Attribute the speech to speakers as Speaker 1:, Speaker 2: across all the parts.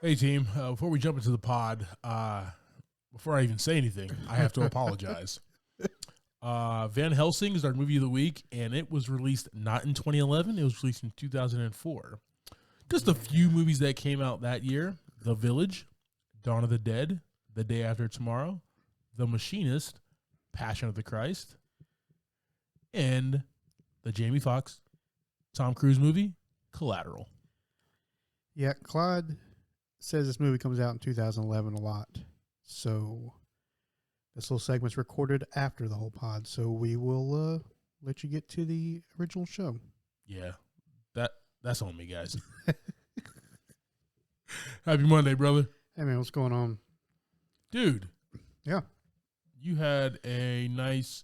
Speaker 1: Hey, team. Before we jump into the pod, before I even say anything, I have to apologize. Van Helsing is our movie of the week, and it was released not in 2011. It was released in 2004. Just a few movies that came out that year. The Village, Dawn of the Dead, The Day After Tomorrow, The Machinist, Passion of the Christ, and the Jamie Foxx, Tom Cruise movie, Collateral.
Speaker 2: Yeah, Clyde says this movie comes out in 2011 a lot. So this little segment's recorded after the whole pod. So we will let you get to the original show.
Speaker 1: Yeah, that's on me, guys. Happy Monday, brother.
Speaker 2: Hey, man, what's going on?
Speaker 1: Dude.
Speaker 2: Yeah.
Speaker 1: You had a nice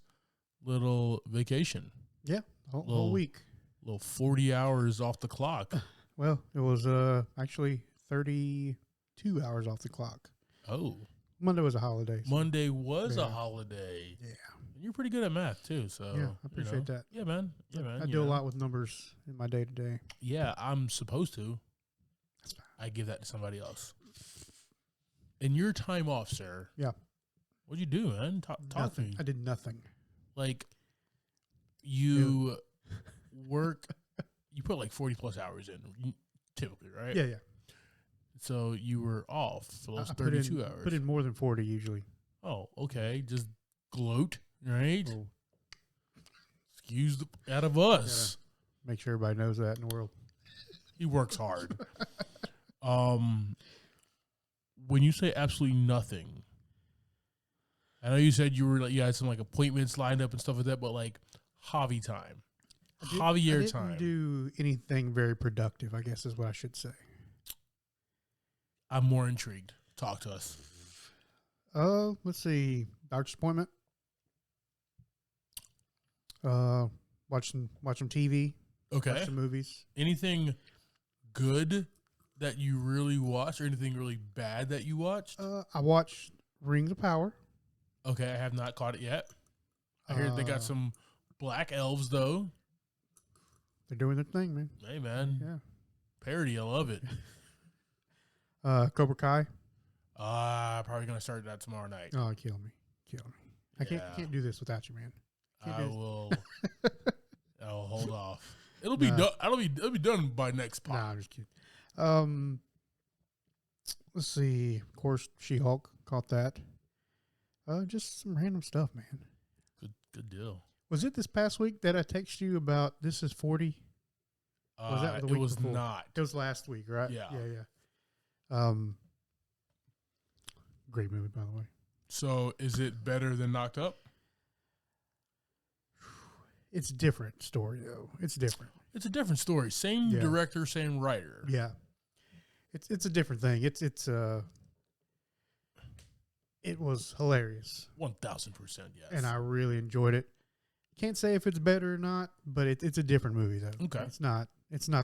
Speaker 1: little vacation.
Speaker 2: Yeah, whole week.
Speaker 1: Little 40 hours off the clock.
Speaker 2: Well, it was actually 32 hours off the clock.
Speaker 1: Oh.
Speaker 2: Monday was a holiday. So.
Speaker 1: Monday was a holiday.
Speaker 2: Yeah.
Speaker 1: And you're pretty good at math, too. So
Speaker 2: yeah, I appreciate that.
Speaker 1: Yeah, man. Yeah, man.
Speaker 2: I do a lot with numbers in my day-to-day.
Speaker 1: Yeah, I'm supposed to.
Speaker 2: That's fine.
Speaker 1: I give that to somebody else. In your time off, sir.
Speaker 2: Yeah.
Speaker 1: What'd you do, man? Talk to me.
Speaker 2: I did nothing.
Speaker 1: Like, you work, you put like 40 plus hours in, typically, right?
Speaker 2: Yeah.
Speaker 1: So you were off for those 32 hours.
Speaker 2: Put in more than 40 usually.
Speaker 1: Oh, okay. Just gloat, right?
Speaker 2: Oh.
Speaker 1: Excuse out of us.
Speaker 2: Make sure everybody knows that in the world.
Speaker 1: He works hard. When you say absolutely nothing, I know you said you had some like appointments lined up and stuff like that, but like Javi time, Javier time.
Speaker 2: I didn't do anything very productive, I guess is what I should say.
Speaker 1: I'm more intrigued. Talk to us.
Speaker 2: Let's see. Doctor's appointment. Watch some TV.
Speaker 1: Okay.
Speaker 2: Watch some movies.
Speaker 1: Anything good that you really watched, or anything really bad that you watched?
Speaker 2: I watched Rings of Power.
Speaker 1: Okay, I have not caught it yet. I hear they got some black elves, though.
Speaker 2: They're doing their thing, man.
Speaker 1: Hey, man.
Speaker 2: Yeah.
Speaker 1: Parody, I love it.
Speaker 2: Cobra Kai.
Speaker 1: Probably going to start that tomorrow night.
Speaker 2: Oh, kill me. I can't do this without you, man.
Speaker 1: Will. I'll hold off. It'll be done. It'll be done by next pod.
Speaker 2: Nah, I'm just kidding. Let's see. Of course, She-Hulk. Caught that. Just some random stuff, man.
Speaker 1: Good deal.
Speaker 2: Was it this past week that I texted you about This Is 40? Was that the week
Speaker 1: it was
Speaker 2: before?
Speaker 1: not.
Speaker 2: It was last week, right?
Speaker 1: Yeah.
Speaker 2: Great movie, by the way.
Speaker 1: So, is it better than Knocked Up?
Speaker 2: It's a different story, though. It's different.
Speaker 1: It's a different story. Same director, same writer.
Speaker 2: Yeah. It's a different thing. It was hilarious.
Speaker 1: 1,000%, yes.
Speaker 2: And I really enjoyed it. Can't say if it's better or not, but it's a different movie, though.
Speaker 1: Okay.
Speaker 2: It's not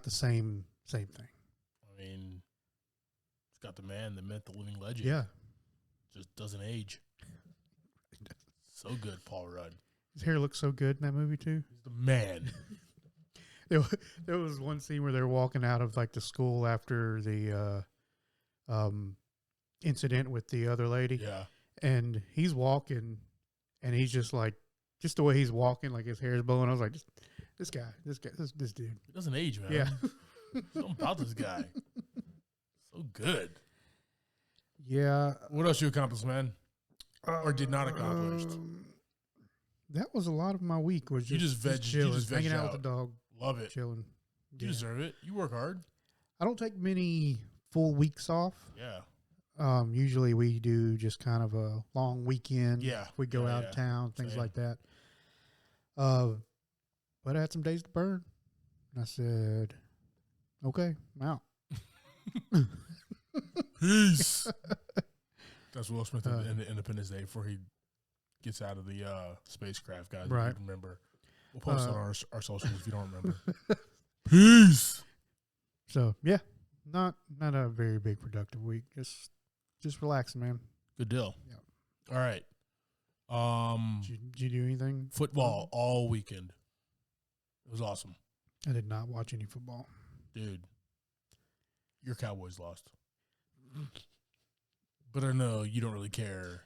Speaker 2: the same thing.
Speaker 1: I mean, it's got the man, the myth, the living legend.
Speaker 2: Yeah.
Speaker 1: Just doesn't age. So good, Paul Rudd.
Speaker 2: His hair looks so good in that movie, too.
Speaker 1: He's the man.
Speaker 2: There was one scene where they're walking out of like the school after the incident with the other lady.
Speaker 1: Yeah.
Speaker 2: And he's walking, and he's just the way he's walking, like his hair is blowing. I was like, this dude.
Speaker 1: He doesn't age, man.
Speaker 2: Yeah.
Speaker 1: Something about this guy. So good.
Speaker 2: Yeah.
Speaker 1: What else you accomplished, man? Or did not accomplish?
Speaker 2: That was a lot of my week. Was just
Speaker 1: chilling,
Speaker 2: hanging out with the dog.
Speaker 1: Love it.
Speaker 2: Chilling.
Speaker 1: You deserve it. You work hard.
Speaker 2: I don't take many full weeks off.
Speaker 1: Yeah.
Speaker 2: Usually we do just kind of a long weekend.
Speaker 1: Yeah.
Speaker 2: We go out of town, things like that. But I had some days to burn. And I said, okay, I'm out.
Speaker 1: Peace. That's Will Smith in the Independence Day before he gets out of the spacecraft, guys.
Speaker 2: Right.
Speaker 1: If you remember. We'll post it on our socials if you don't remember. Peace.
Speaker 2: So, yeah, not a very big productive week. Just relaxing, man.
Speaker 1: Good deal.
Speaker 2: Yeah.
Speaker 1: All right.
Speaker 2: Did you do anything?
Speaker 1: Football all weekend. It was awesome.
Speaker 2: I did not watch any football.
Speaker 1: Dude, your Cowboys lost. But I know you don't really care.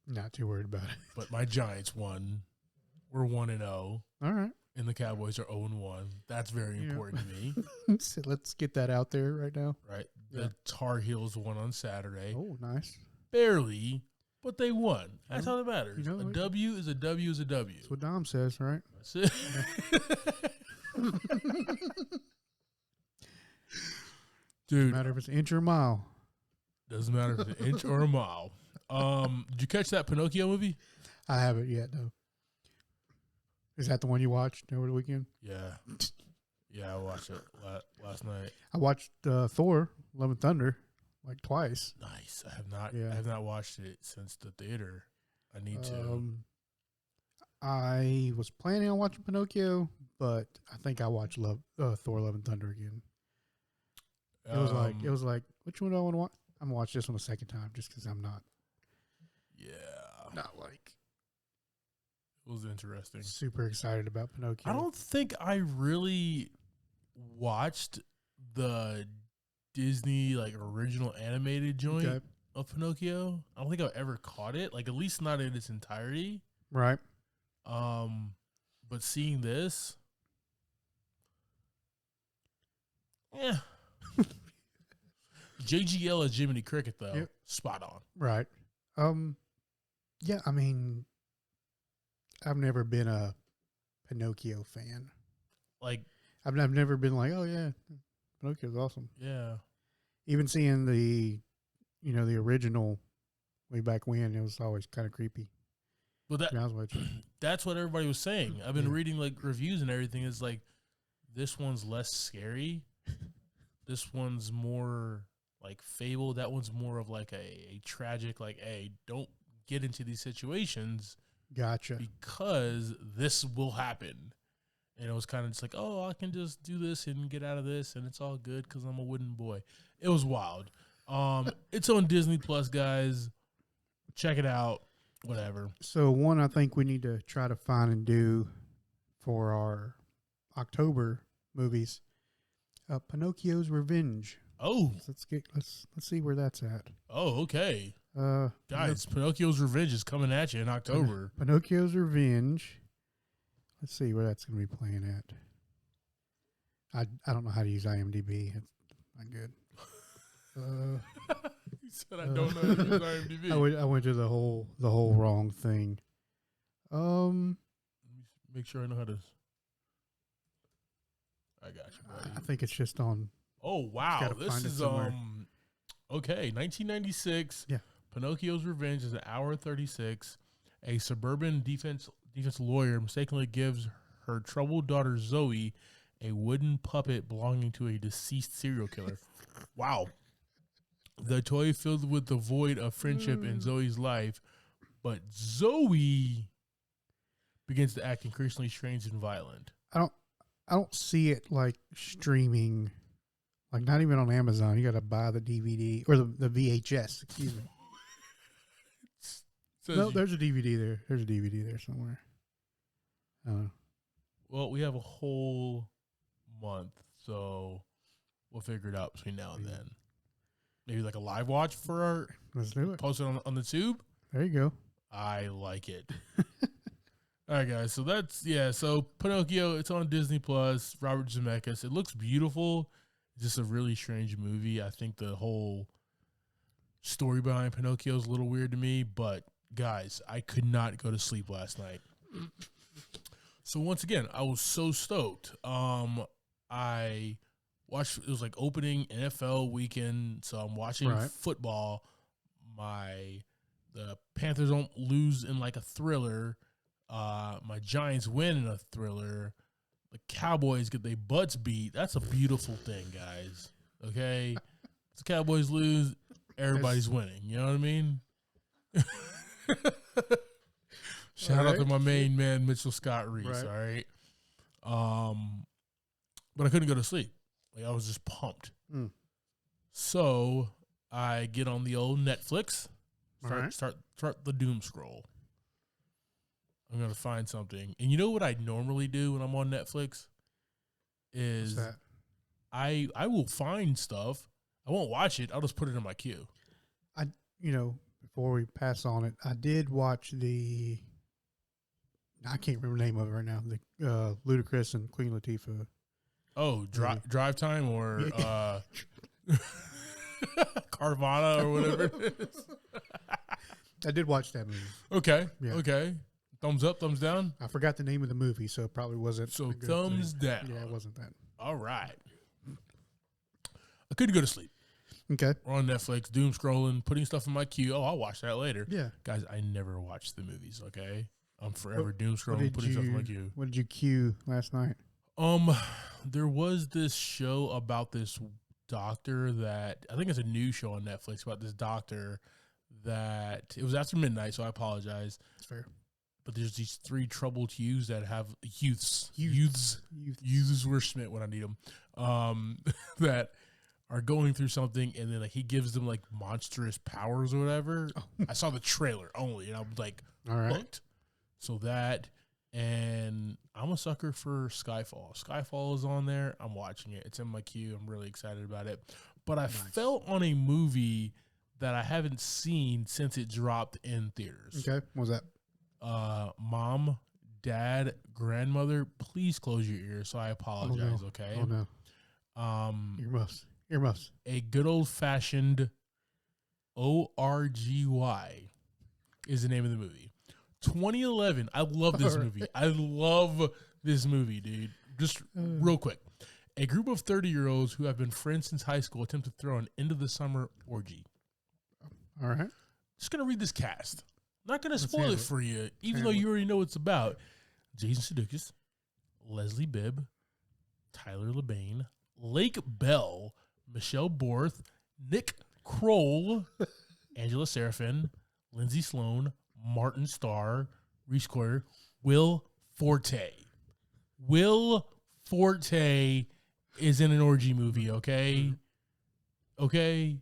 Speaker 2: Not too worried about it.
Speaker 1: But my Giants won. We're 1-0.
Speaker 2: All right.
Speaker 1: And the Cowboys are 0-1. That's very important to me.
Speaker 2: So let's get that out there right now.
Speaker 1: Right. The Tar Heels won on Saturday.
Speaker 2: Oh, nice.
Speaker 1: Barely, but they won. That's all that matters.
Speaker 2: You know,
Speaker 1: a W is a W is a W.
Speaker 2: That's what Dom says, right?
Speaker 1: That's it. Dude.
Speaker 2: Doesn't matter if it's an inch or a mile.
Speaker 1: Doesn't matter if it's an inch or a mile. Did you catch that Pinocchio movie?
Speaker 2: I haven't yet, though. Is that the one you watched over the weekend?
Speaker 1: Yeah. Yeah, I watched it last night.
Speaker 2: I watched Thor, Love and Thunder, like twice.
Speaker 1: Nice. I have not.
Speaker 2: Yeah.
Speaker 1: I have not watched it since the theater. I need to.
Speaker 2: I was planning on watching Pinocchio, but I think I watched Thor, Love and Thunder again. It was like, which one do I want to watch? I'm gonna watch this one a second time just because I'm not.
Speaker 1: Yeah.
Speaker 2: Not like.
Speaker 1: It was interesting.
Speaker 2: Super excited about Pinocchio.
Speaker 1: I don't think I really watched the Disney like original animated joint of Pinocchio. I don't think I've ever caught it, like at least not in its entirety.
Speaker 2: Right.
Speaker 1: But seeing this, yeah. JGL as Jiminy Cricket though,
Speaker 2: Yep.
Speaker 1: spot on.
Speaker 2: Right. Yeah, I mean, I've never been a Pinocchio fan.
Speaker 1: Like,
Speaker 2: I've never been like, oh yeah, Pinocchio's awesome.
Speaker 1: yeah.
Speaker 2: Even seeing the original way back when, it was always kind of creepy.
Speaker 1: But that's what everybody was saying. I've been reading like reviews and everything. Is like, this one's less scary. This one's more like fable. That one's more of like a tragic, like, hey, don't get into these situations.
Speaker 2: Gotcha.
Speaker 1: Because this will happen. And it was kind of just like, oh, I can just do this and get out of this, and it's all good because I'm a wooden boy. It was wild. It's on Disney Plus, guys. Check it out. Whatever.
Speaker 2: So one I think we need to try to find and do for our October movies, Pinocchio's Revenge.
Speaker 1: Oh,
Speaker 2: let's see where that's at.
Speaker 1: Oh, okay. Guys, Pinocchio's Revenge is coming at you in October.
Speaker 2: Pinocchio's Revenge. Let's see where that's going to be playing at. I don't know how to use IMDb. It's not good.
Speaker 1: You said I don't know how to use IMDb.
Speaker 2: I went to the whole wrong thing.
Speaker 1: Let me make sure I know how to. I got you, buddy.
Speaker 2: I think it's just on.
Speaker 1: Oh wow, this is okay. 1996.
Speaker 2: Yeah.
Speaker 1: Pinocchio's Revenge is an hour 36. A suburban defense lawyer mistakenly gives her troubled daughter Zoe a wooden puppet belonging to a deceased serial killer. Wow. The toy filled with the void of friendship in Zoe's life, but Zoe begins to act increasingly strange and violent.
Speaker 2: I don't see it like streaming, like not even on Amazon. You got to buy the DVD or the VHS. Excuse me. No, there's a DVD there. There's a DVD there somewhere. I don't know.
Speaker 1: Well, we have a whole month, so we'll figure it out between now and then. Maybe like a live watch for our.
Speaker 2: Let's do it.
Speaker 1: Post it on the tube.
Speaker 2: There you go.
Speaker 1: I like it. All right, guys. So So Pinocchio, it's on Disney Plus. Robert Zemeckis. It looks beautiful. It's just a really strange movie. I think the whole story behind Pinocchio is a little weird to me, but guys, I could not go to sleep last night. So once again, I was so stoked. I watched. It was like opening NFL weekend, so I'm watching football. The Panthers don't lose in like a thriller. My Giants win in a thriller. The Cowboys get their butts beat. That's a beautiful thing, guys. Okay, the Cowboys lose, everybody's winning. You know what I mean? Shout out to my main man, Mitchell Scott Reese. All right. But I couldn't go to sleep. Like, I was just pumped. So I get on the old Netflix. Start the doom scroll. I'm gonna find something. And you know what I normally do when I'm on Netflix is I will find stuff. I won't watch it. I'll just put it in my queue.
Speaker 2: before we pass on it, I did watch I can't remember the name of it right now. The Ludacris and Queen Latifah.
Speaker 1: Oh, Drive Time or Carvana or whatever it is.
Speaker 2: I did watch that movie.
Speaker 1: Okay.
Speaker 2: Yeah.
Speaker 1: Okay. Thumbs up, thumbs down.
Speaker 2: I forgot the name of the movie, so it probably wasn't.
Speaker 1: So thumbs down.
Speaker 2: Yeah, it wasn't that.
Speaker 1: All right. I couldn't go to sleep.
Speaker 2: Okay.
Speaker 1: We're on Netflix, doom scrolling, putting stuff in my queue. Oh, I'll watch that later.
Speaker 2: Yeah.
Speaker 1: Guys, I never watch the movies, okay? I'm forever doom scrolling, putting stuff in my queue.
Speaker 2: What did you queue last night?
Speaker 1: There was this show about this doctor that, I think it's a new show on Netflix about this doctor that, it was after midnight, so I apologize.
Speaker 2: That's fair.
Speaker 1: But there's these 3 troubled youths that have youths were Schmidt when I need them, that are going through something, and then he gives them like monstrous powers or whatever. Oh. I saw the trailer only, and I'm like,
Speaker 2: all right.
Speaker 1: Hooked. So that, and I'm a sucker for Skyfall. Skyfall is on there. I'm watching it. It's in my queue. I'm really excited about it. But I fell on a movie that I haven't seen since it dropped in theaters.
Speaker 2: Okay, what was that?
Speaker 1: Mom, Dad, Grandmother, please close your ears. So I apologize. Okay.
Speaker 2: Oh no. Earmuffs.
Speaker 1: A good old fashioned ORGY is the name of the movie. 2011. I love this movie. I love this movie, dude. Just real quick. A group of 30-year-olds who have been friends since high school attempt to throw an end of the summer orgy.
Speaker 2: All right.
Speaker 1: Just going to read this cast. Not going to spoil it for you, even though you already know what it's about. Jason Sudeikis, Leslie Bibb, Tyler LeBain, Lake Bell, Michelle Borth, Nick Kroll, Angela Serafin, Lindsay Sloan, Martin Starr, Reese Coyer, Will Forte. Will Forte is in an orgy movie, okay? Okay.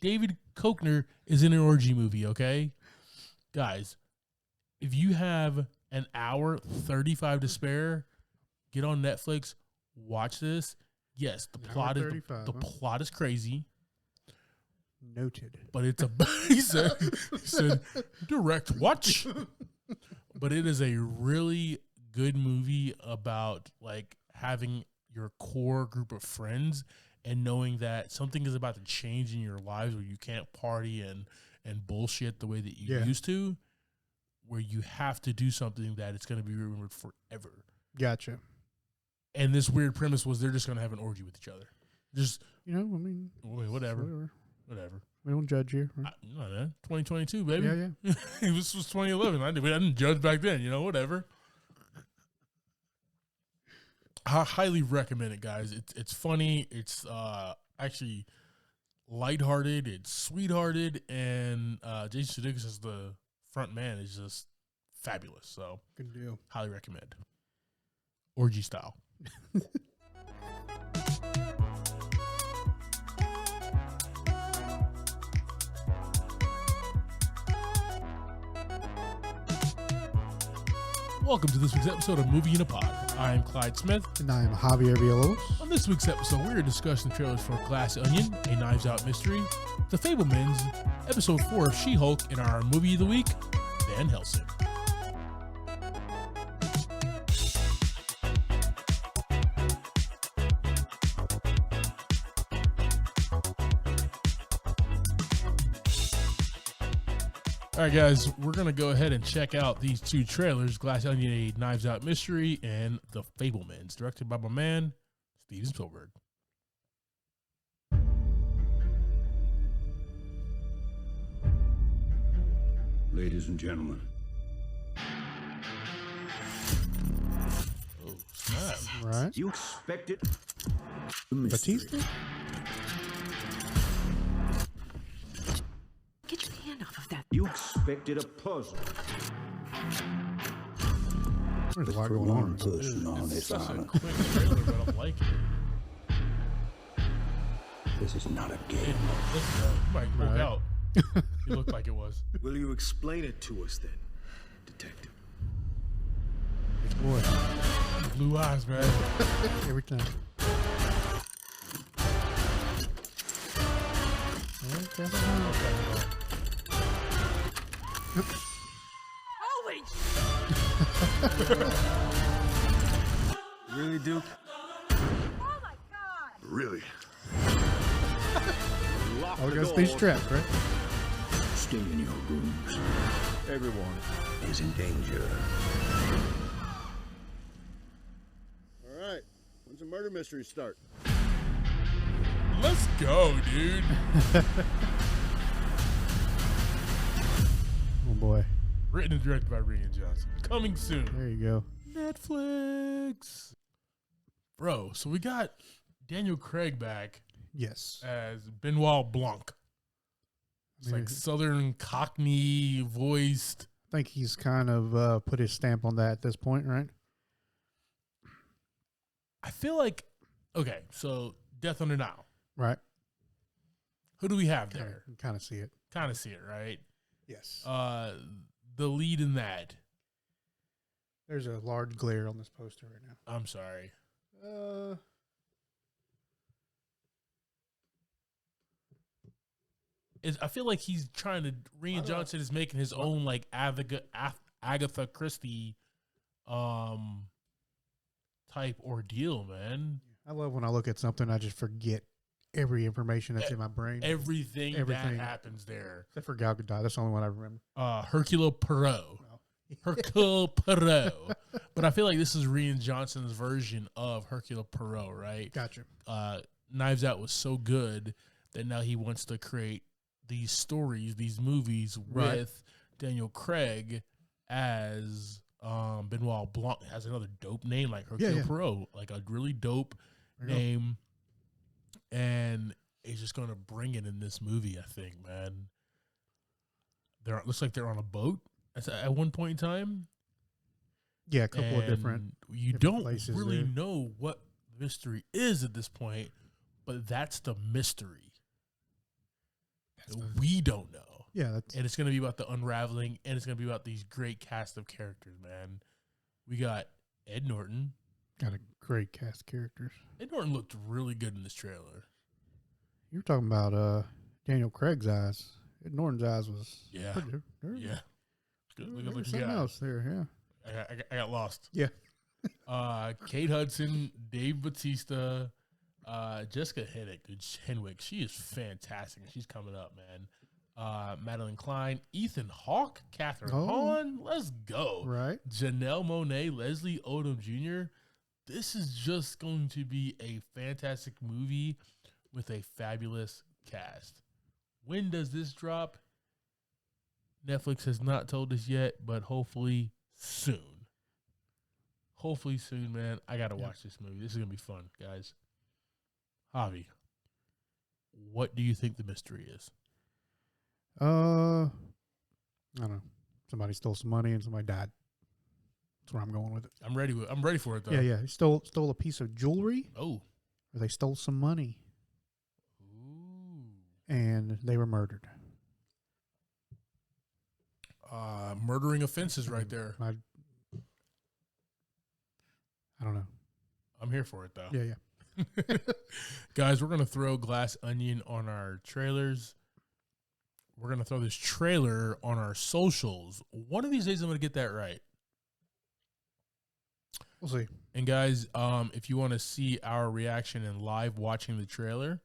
Speaker 1: David Koechner is in an orgy movie, okay? Guys, if you have an hour 35 to spare, get on Netflix, watch this. Yes, the plot is crazy.
Speaker 2: Noted.
Speaker 1: But it's he said direct watch. But it is a really good movie about like having your core group of friends and knowing that something is about to change in your lives where you can't party and bullshit the way that you used to, where you have to do something that it's going to be remembered forever.
Speaker 2: Gotcha.
Speaker 1: And this weird premise was they're just going to have an orgy with each other. Just, whatever.
Speaker 2: We don't judge here. Right?
Speaker 1: 2022, baby.
Speaker 2: Yeah.
Speaker 1: This was 2011. I didn't judge back then, whatever. I highly recommend it, guys. It's funny. It's actually lighthearted. It's sweethearted. And Jason Sudeikis as the front man is just fabulous. So
Speaker 2: good deal.
Speaker 1: Highly recommend. Orgy style. Welcome to this week's episode of Movie in a Pod. I am Clyde Smith.
Speaker 2: And I am Javier Villalobos.
Speaker 1: On this week's episode, we are discussing the trailers for Glass Onion, A Knives Out Mystery, The Fabelmans, Episode 4 of She-Hulk, and our Movie of the Week, Van Helsing. All right, guys, we're going to go ahead and check out these 2 trailers, Glass Onion, A Knives Out Mystery, and The Fabelmans, directed by my man, Steven Spielberg.
Speaker 3: Ladies and gentlemen.
Speaker 1: Oh, snap.
Speaker 2: Right.
Speaker 3: You expected
Speaker 2: Batista?
Speaker 4: Get your hand off of that.
Speaker 3: You expected a puzzle.
Speaker 2: There's a lot going on.
Speaker 3: Person on
Speaker 1: It's
Speaker 3: this
Speaker 1: such a
Speaker 3: island.
Speaker 1: quick trailer, but I'm liking it.
Speaker 3: This is not a
Speaker 1: It
Speaker 3: game.
Speaker 1: might broke out. It looked like it was.
Speaker 5: Will you explain it to us then, Detective?
Speaker 2: Boy,
Speaker 1: Blue eyes, man.
Speaker 2: every time. Okay.
Speaker 4: Holy
Speaker 5: Really, Duke?
Speaker 4: Oh my god!
Speaker 5: Really? Lock
Speaker 2: Oh, we
Speaker 5: the
Speaker 2: gotta stay
Speaker 5: door.
Speaker 2: strapped, right?
Speaker 3: Stay in your rooms.
Speaker 5: Everyone.
Speaker 3: Is in danger.
Speaker 6: All right. When's the murder mystery start?
Speaker 1: Let's go, dude.
Speaker 2: Oh boy.
Speaker 1: Written and directed by Rian Johnson. Coming soon.
Speaker 2: There you go.
Speaker 1: Netflix. Bro, so we got Daniel Craig back
Speaker 2: Yes.
Speaker 1: as Benoit Blanc. It's like Southern Cockney voiced.
Speaker 2: I think he's kind of put his stamp on that at this point, right?
Speaker 1: I feel like, okay, so Death on the Nile.
Speaker 2: Right.
Speaker 1: Who do we have there?
Speaker 2: Kind of see it.
Speaker 1: Kind of see it, right?
Speaker 2: Yes.
Speaker 1: The lead in that.
Speaker 2: There's a large glare on this poster right now.
Speaker 1: I'm sorry. I feel like he's trying to. Rian Johnson is making his own like Agatha Christie, type ordeal, man.
Speaker 2: I love when I look at something, I just forget every information that's in my brain.
Speaker 1: Everything that happens there.
Speaker 2: Except for Gal Gadot. That's the only one I remember.
Speaker 1: Hercule Poirot. Hercule Poirot. But I feel like this is Rian Johnson's version of Hercule Poirot, right?
Speaker 2: Gotcha.
Speaker 1: Knives Out was so good that now he wants to create these stories, these movies with Daniel Craig as Benoit Blanc. Has another dope name like Hercule Poirot, like a really dope name. And he's just going to bring it in this movie, I think, man. Looks like they're on a boat at one point in time.
Speaker 2: Yeah, a couple of different.
Speaker 1: You
Speaker 2: different
Speaker 1: don't
Speaker 2: places
Speaker 1: really
Speaker 2: there.
Speaker 1: know what the mystery is at this point, but that's the mystery. We don't know.
Speaker 2: Yeah, that's
Speaker 1: And it's going to be about the unraveling, and it's going to be about these great cast of characters, man. We got Ed Norton.
Speaker 2: got a great cast of characters.
Speaker 1: Ed Norton looked really good in this trailer.
Speaker 2: You were talking about Daniel Craig's eyes. Ed Norton's eyes was
Speaker 1: Yeah.
Speaker 2: pretty-
Speaker 1: Yeah. Good
Speaker 2: There's
Speaker 1: looking
Speaker 2: something
Speaker 1: guy.
Speaker 2: else there, yeah.
Speaker 1: I got lost.
Speaker 2: Yeah.
Speaker 1: Kate Hudson, Dave Bautista, Jessica Henwick. She is fantastic. She's coming up, man. Madeline Klein, Ethan Hawke, Catherine Hahn. Let's go.
Speaker 2: Right.
Speaker 1: Janelle Monáe, Leslie Odom Jr. This is just going to be a fantastic movie with a fabulous cast. When does this drop? Netflix has not told us yet, but hopefully soon. Hopefully soon, man. I got to watch this movie. This is going to be fun, guys. Javi, what do you think the mystery is?
Speaker 2: I don't know. Somebody stole some money and somebody died. That's where I'm going with it.
Speaker 1: I'm ready for it, though.
Speaker 2: Yeah. He stole a piece of jewelry,
Speaker 1: Oh.
Speaker 2: or they stole some money,
Speaker 1: Ooh.
Speaker 2: and they were murdered.
Speaker 1: Murdering offenses right there.
Speaker 2: I don't know.
Speaker 1: I'm here for it, though.
Speaker 2: Yeah.
Speaker 1: Guys, we're going to throw Glass Onion on our trailers. We're going to throw this trailer on our socials. One of these days, I'm going to get that right.
Speaker 2: We'll see.
Speaker 1: And guys, if you want to see our reaction and live watching the trailer,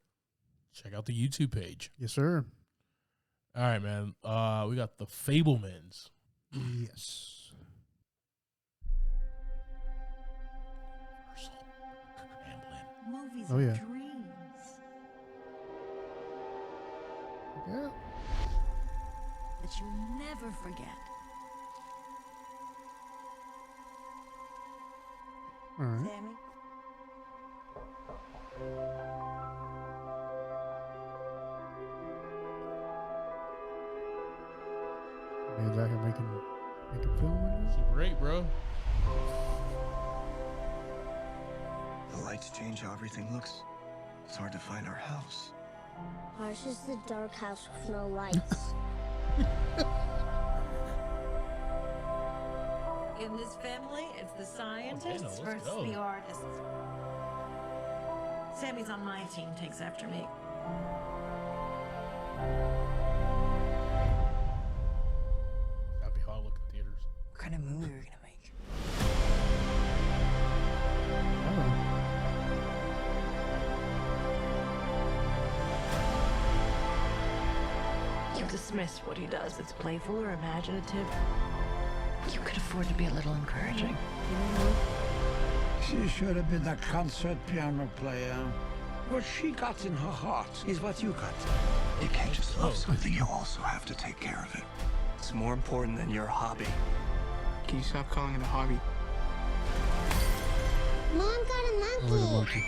Speaker 1: check out the YouTube page.
Speaker 2: Yes, sir.
Speaker 1: All right, man. We got the Fablemans.
Speaker 2: Yes.
Speaker 4: Movies
Speaker 2: Oh,
Speaker 4: of
Speaker 2: yeah.
Speaker 4: dreams
Speaker 2: Yeah.
Speaker 4: that you'll never forget.
Speaker 2: All right.
Speaker 4: Sammy?
Speaker 2: Man's out here making film right now.
Speaker 1: Super 8, bro.
Speaker 7: The lights change how everything looks. It's hard to find our house.
Speaker 8: Ours is the dark house with no lights.
Speaker 9: In this family, it's the scientists
Speaker 1: let's
Speaker 9: versus
Speaker 1: go.
Speaker 9: the artists. Sammy's on my team, takes after me.
Speaker 1: That'd be how I look in theaters.
Speaker 9: What kind of movie are we gonna make? You dismiss what he does as playful or imaginative. You could afford to be a little encouraging.
Speaker 3: She should have been a concert piano player. What she got in her heart is what you got.
Speaker 7: You can't just love something, you also have to take care of it. It's more important than your hobby.
Speaker 10: Can you stop calling it a hobby?
Speaker 8: Mom got a monkey.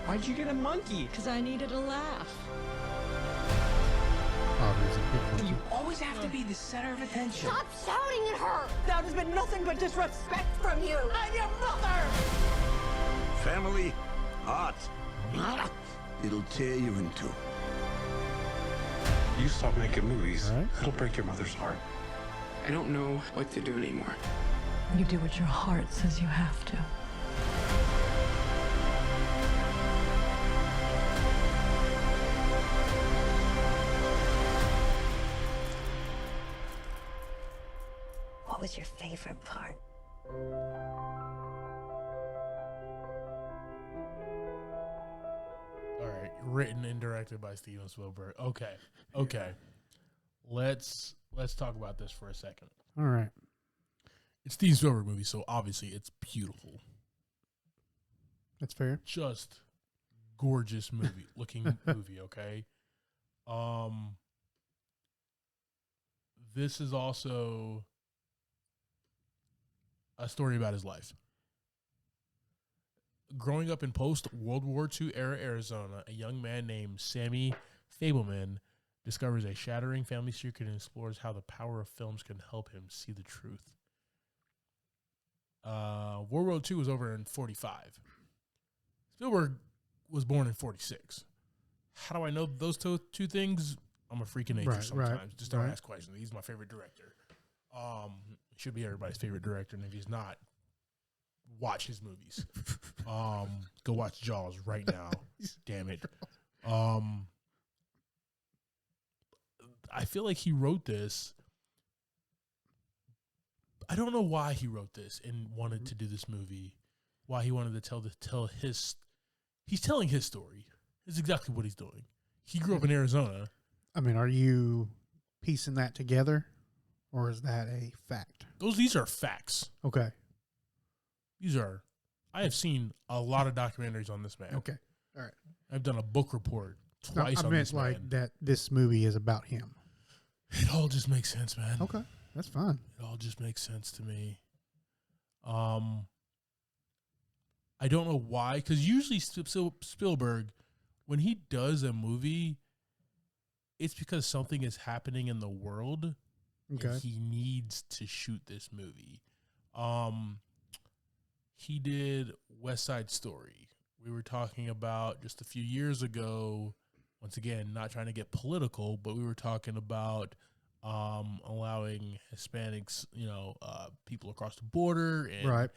Speaker 10: Why'd you get a monkey?
Speaker 9: Because I needed a laugh.
Speaker 10: You always have to be the center of attention.
Speaker 8: Stop shouting at her.
Speaker 9: That has been nothing but disrespect from you. I'm your mother!
Speaker 3: Family, heart. It'll tear you in two.
Speaker 10: You stop making movies, it'll break your mother's heart. I don't know what to do anymore.
Speaker 9: You do what your heart says you have to.
Speaker 4: What was your favorite part?
Speaker 1: All right, written and directed by Steven Spielberg. Okay. Let's talk about this for a second.
Speaker 2: All right.
Speaker 1: It's Steven Spielberg movie, so obviously it's beautiful.
Speaker 2: That's fair.
Speaker 1: Just gorgeous looking movie, okay? This is also a story about his life. Growing up in post-World War II era Arizona, a young man named Sammy Fableman discovers a shattering family secret and explores how the power of films can help him see the truth. World War II was over in 1945. Spielberg was born in 1946. How do I know those two things? I'm a freak of nature sometimes. Just don't ask questions. He's my favorite director. Should be everybody's favorite director, and if he's not, watch his movies. Go watch Jaws right now. Damn it. I feel like he wrote this. I don't know why he wrote this and wanted to do this movie. Why he wanted to tell his. He's telling his story. It's exactly what he's doing. He grew up in Arizona.
Speaker 2: I mean, are you piecing that together, or is that a fact?
Speaker 1: These are facts.
Speaker 2: Okay.
Speaker 1: I have seen a lot of documentaries on this man.
Speaker 2: Okay. All right.
Speaker 1: I've done a book report
Speaker 2: No,
Speaker 1: twice
Speaker 2: I
Speaker 1: on
Speaker 2: meant
Speaker 1: this
Speaker 2: like
Speaker 1: man.
Speaker 2: that this movie is about him.
Speaker 1: It all just makes sense, man.
Speaker 2: Okay. That's fine.
Speaker 1: It all just makes sense to me. I don't know why, because usually Spielberg, when he does a movie, it's because something is happening in the world.
Speaker 2: Okay.
Speaker 1: And he needs to shoot this movie. He did West Side Story. We were talking about just a few years ago, once again, not trying to get political, but we were talking about allowing Hispanics, people across the border and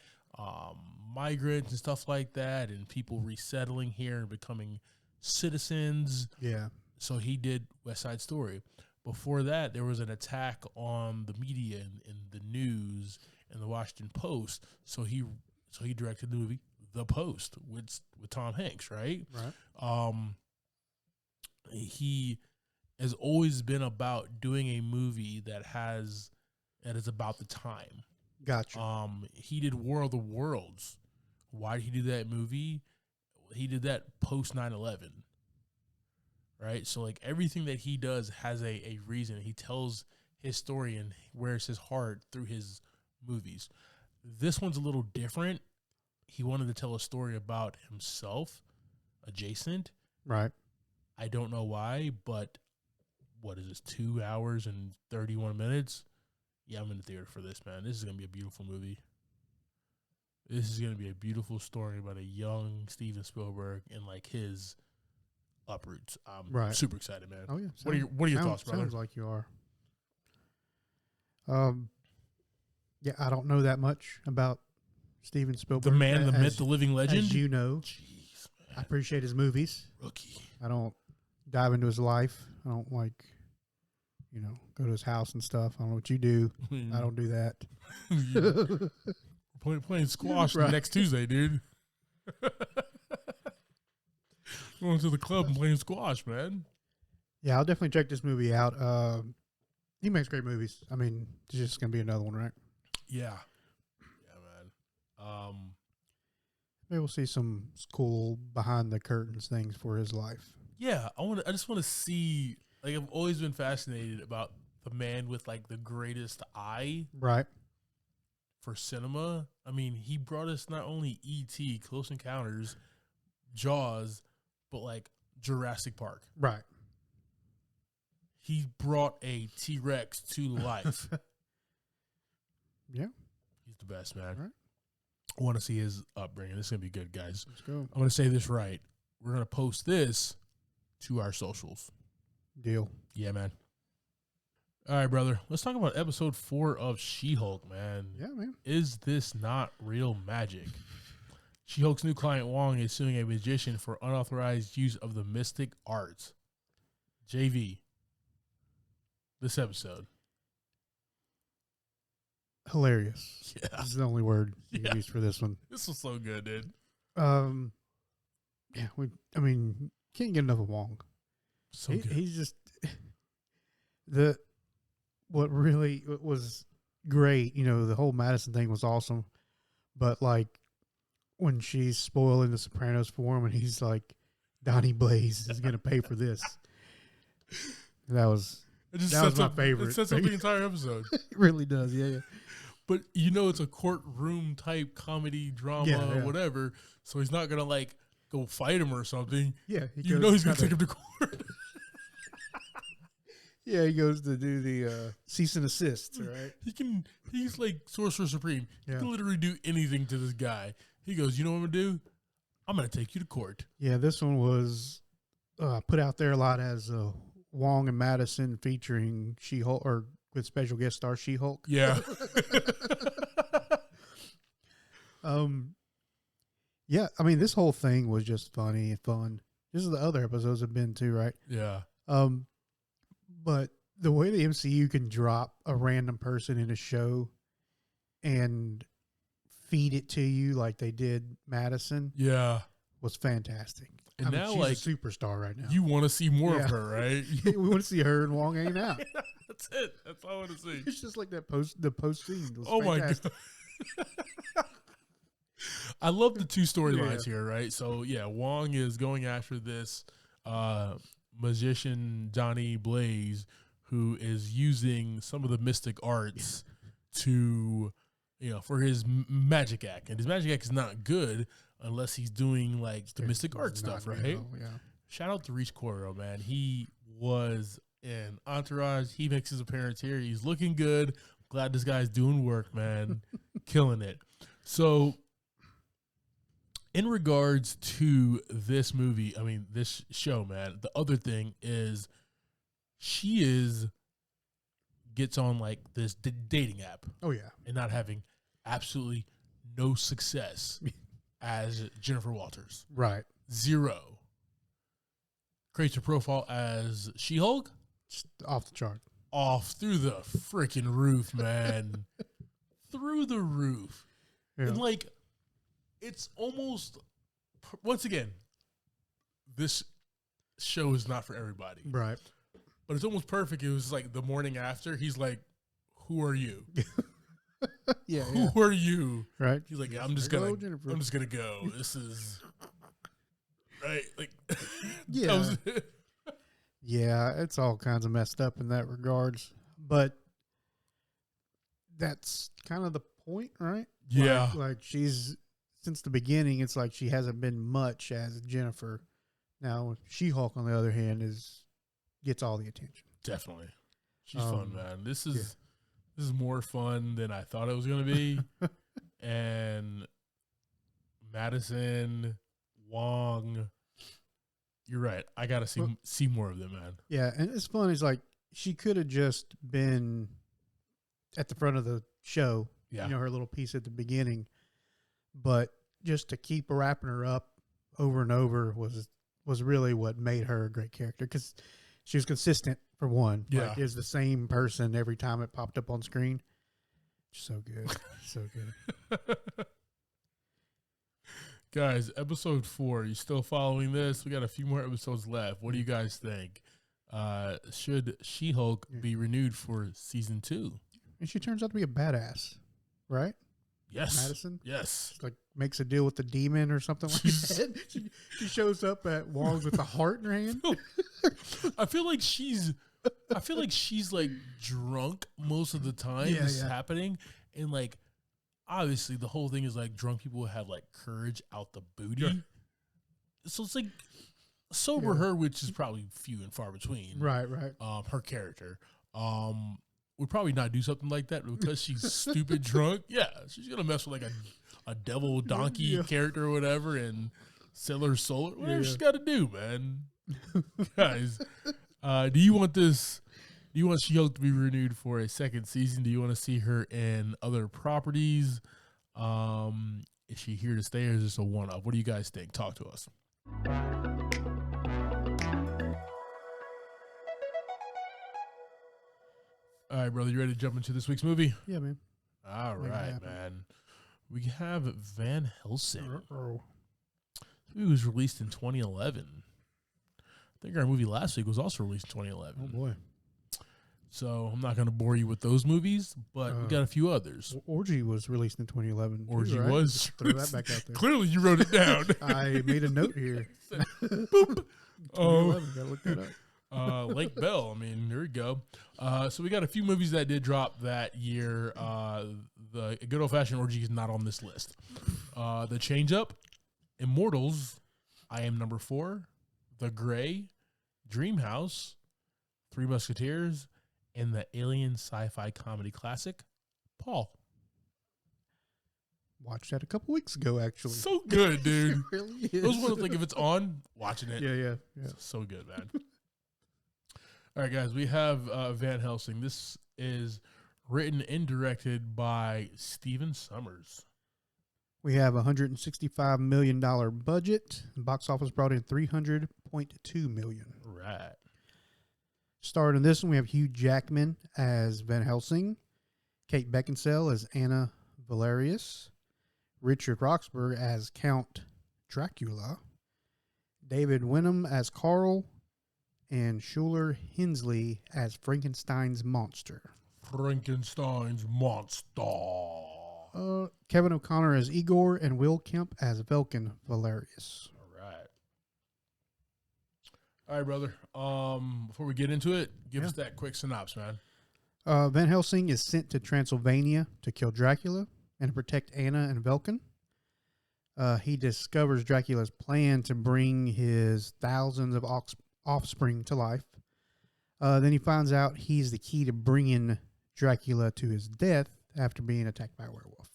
Speaker 1: migrants and stuff like that, and people resettling here and becoming citizens.
Speaker 2: Yeah.
Speaker 1: So he did West Side Story. Before that, there was an attack on the media and the news and the Washington Post. So he directed the movie The Post with Tom Hanks, right?
Speaker 2: Right.
Speaker 1: He has always been about doing a movie that is about the time.
Speaker 2: Gotcha.
Speaker 1: He did War of the Worlds. Why did he do that movie? He did that post 9/11. Right? So like everything that he does has a reason. He tells his story and wears his heart through his movies. This one's a little different. He wanted to tell a story about himself, adjacent.
Speaker 2: Right.
Speaker 1: I don't know why, but what is this, 2 hours and 31 minutes? Yeah, I'm in the theater for this, man. This is going to be a beautiful movie. This is going to be a beautiful story about a young Steven Spielberg and like his uproots. I'm super excited, man.
Speaker 2: Oh yeah.
Speaker 1: What are your thoughts, brother?
Speaker 2: Sounds like you are. Yeah, I don't know that much about Steven Spielberg.
Speaker 1: The man, the myth, the living legend.
Speaker 2: As you know,
Speaker 1: Jeez, man.
Speaker 2: I appreciate his movies.
Speaker 1: Rookie.
Speaker 2: I don't dive into his life. I don't like, go to his house and stuff. I don't know what you do. I don't do that.
Speaker 1: Playing squash
Speaker 2: Right.
Speaker 1: next Tuesday, dude. Going to the club and playing squash, man.
Speaker 2: Yeah, I'll definitely check this movie out. He makes great movies. I mean, it's just going to be another one, right?
Speaker 1: Yeah. Yeah, man.
Speaker 2: Maybe we'll see some cool behind the curtains things for his life.
Speaker 1: Yeah, I just want to see, like, I've always been fascinated about the man with, like, the greatest eye
Speaker 2: Right.
Speaker 1: for cinema. I mean, he brought us not only E.T., Close Encounters, Jaws, but, like, Jurassic Park.
Speaker 2: Right.
Speaker 1: He brought a T-Rex to life.
Speaker 2: Yeah.
Speaker 1: He's the best, man.
Speaker 2: Right.
Speaker 1: I want to see his upbringing. This is going to be good, guys.
Speaker 2: Let's go.
Speaker 1: I'm going to say this right. We're going to post this to our socials.
Speaker 2: Deal.
Speaker 1: Yeah, man. All right, brother. Let's talk about episode 4 of She-Hulk, man.
Speaker 2: Yeah, man.
Speaker 1: Is this not real magic? She-Hulk's new client, Wong, is suing a magician for unauthorized use of the mystic arts. JV, this episode.
Speaker 2: Hilarious.
Speaker 1: Yeah.
Speaker 2: This is the only word you can use for this one.
Speaker 1: This was so good, dude.
Speaker 2: Yeah, can't get enough of Wong.
Speaker 1: So good.
Speaker 2: He's just what really was great, the whole Madison thing was awesome. But like when she's spoiling the Sopranos for him and he's like, Donnie Blaze is gonna pay for this. That was my favorite.
Speaker 1: It sets up the entire episode.
Speaker 2: It really does, yeah.
Speaker 1: But it's a courtroom type comedy drama, whatever. So he's not gonna like go fight him or something.
Speaker 2: Yeah,
Speaker 1: he's gonna take him to court.
Speaker 2: Yeah, he goes to do the cease and assist, right?
Speaker 1: He's like Sorcerer Supreme. He
Speaker 2: Yeah.
Speaker 1: can literally do anything to this guy. He goes, you know what I'm gonna do? I'm gonna take you to court.
Speaker 2: Yeah, this one was put out there a lot as Wong and Madison featuring She-Hulk, or with special guest star She-Hulk.
Speaker 1: Yeah.
Speaker 2: Yeah, I mean, this whole thing was just funny and fun. This is the other episodes have been too, right?
Speaker 1: Yeah.
Speaker 2: But the way the MCU can drop a random person in a show and feed it to you like they did Madison, was fantastic.
Speaker 1: And now,
Speaker 2: she's
Speaker 1: like,
Speaker 2: a superstar right now.
Speaker 1: You want to see more of her, right?
Speaker 2: We want to see her and Wong hanging out.
Speaker 1: That's it. That's all I want to see.
Speaker 2: It's just like the post scene. Was
Speaker 1: Oh
Speaker 2: fantastic.
Speaker 1: my god! I love the two storylines here, right? So yeah, Wong is going after this magician Donnie Blaze, who is using some of the mystic arts to, for his magic act, and his magic act is not good unless he's doing like the mystic art stuff, right?
Speaker 2: Yeah.
Speaker 1: Shout out to Reach Coro, man. He was in Entourage. He makes his appearance here. He's looking good. Glad this guy's doing work, man. Killing it. So, in regards to this movie, this show, man, the other thing is gets on like this dating app.
Speaker 2: Oh, yeah.
Speaker 1: And not having absolutely no success as Jennifer Walters.
Speaker 2: Right.
Speaker 1: 0. Creates a profile as She-Hulk.
Speaker 2: Just off the chart.
Speaker 1: Off through the freaking roof, man. Through the roof.
Speaker 2: Yeah.
Speaker 1: And like, it's almost, once again, this show is not for everybody.
Speaker 2: Right.
Speaker 1: But it's almost perfect. It was like the morning after. He's like, who are you?
Speaker 2: Yeah.
Speaker 1: Who are you?
Speaker 2: Right.
Speaker 1: He's like, I'm just gonna go. This is right. Like,
Speaker 2: Yeah.
Speaker 1: that was it.
Speaker 2: Yeah, it's all kinds of messed up in that regards. But that's kind of the point, right?
Speaker 1: Yeah.
Speaker 2: Like she's, since the beginning, it's like she hasn't been much as Jennifer. Now, She-Hulk, on the other hand, gets all the attention.
Speaker 1: Definitely. She's fun, man. This is more fun than I thought it was going to be. And Madison, Wong, you're right. I got to see more of them, man.
Speaker 2: Yeah, and it's fun. It's like she could have just been at the front of the show.
Speaker 1: Yeah.
Speaker 2: Her little piece at the beginning. But just to keep wrapping her up over and over was was really what made her a great character because she was consistent for one.
Speaker 1: Yeah.
Speaker 2: Like, is the same person every time it popped up on screen. So good. So good.
Speaker 1: Guys, episode 4. You still following this? We got a few more episodes left. What do you guys think? Should She-Hulk be renewed for season 2?
Speaker 2: And she turns out to be a badass, right?
Speaker 1: Yes.
Speaker 2: Madison?
Speaker 1: Yes.
Speaker 2: Like makes a deal with the demon or something like that. She shows up at Wong's with a heart in her hand.
Speaker 1: I feel like she's like drunk most of the time this is happening. And like obviously the whole thing is like drunk people have like courage out the booty. Yeah. So it's like sober her, which is probably few and far between.
Speaker 2: Right.
Speaker 1: Her character. Would probably not do something like that because she's stupid drunk. Yeah, she's gonna mess with like a devil donkey character or whatever and sell her soul. Whatever she's got to do, man. Guys, do you want She-Hulk to be renewed for a second season? Do you want to see her in other properties? Is she here to stay or is this a one-off? What do you guys think? Talk to us. All right, brother, you ready to jump into this week's movie?
Speaker 2: Yeah, man.
Speaker 1: All right, man. We have Van Helsing. It was released in 2011. I think our movie last week was also released in 2011.
Speaker 2: Oh, boy.
Speaker 1: So I'm not going to bore you with those movies, but we got a few others.
Speaker 2: Orgy was released in 2011.
Speaker 1: Orgy was.
Speaker 2: Throw that back out there.
Speaker 1: Clearly, you wrote it down.
Speaker 2: I made a note here.
Speaker 1: Boop.
Speaker 2: 2011, gotta look that up.
Speaker 1: Lake Bell. I mean, there we go. So we got a few movies that did drop that year. The good old fashioned Orgy is not on this list. The Change Up, Immortals, I Am Number 4, The Gray, Dream House, Three Musketeers, and the alien sci-fi comedy classic, Paul.
Speaker 2: Watched that a couple weeks ago, actually.
Speaker 1: So good, dude.
Speaker 2: It really is.
Speaker 1: Those ones, like, if it's on, watching it.
Speaker 2: Yeah.
Speaker 1: So good, man. All right, guys, we have Van Helsing. This is written and directed by Steven Sommers.
Speaker 2: We have a $165 million budget. The box office brought in $300.2 million.
Speaker 1: Right.
Speaker 2: Starring in this one, we have Hugh Jackman as Van Helsing, Kate Beckinsale as Anna Valerius, Richard Roxburgh as Count Dracula, David Wenham as Carl, and Schuler Hensley as Frankenstein's monster.
Speaker 1: Frankenstein's monster.
Speaker 2: Kevin O'Connor as Igor, and Will Kemp as Velkin Valerius.
Speaker 1: All right, brother. Before we get into it, give us that quick synopsis, man.
Speaker 2: Van Helsing is sent to Transylvania to kill Dracula and to protect Anna and Velkin. He discovers Dracula's plan to bring his thousands of offspring to life. Then he finds out he's the key to bringing Dracula to his death after being attacked by a werewolf.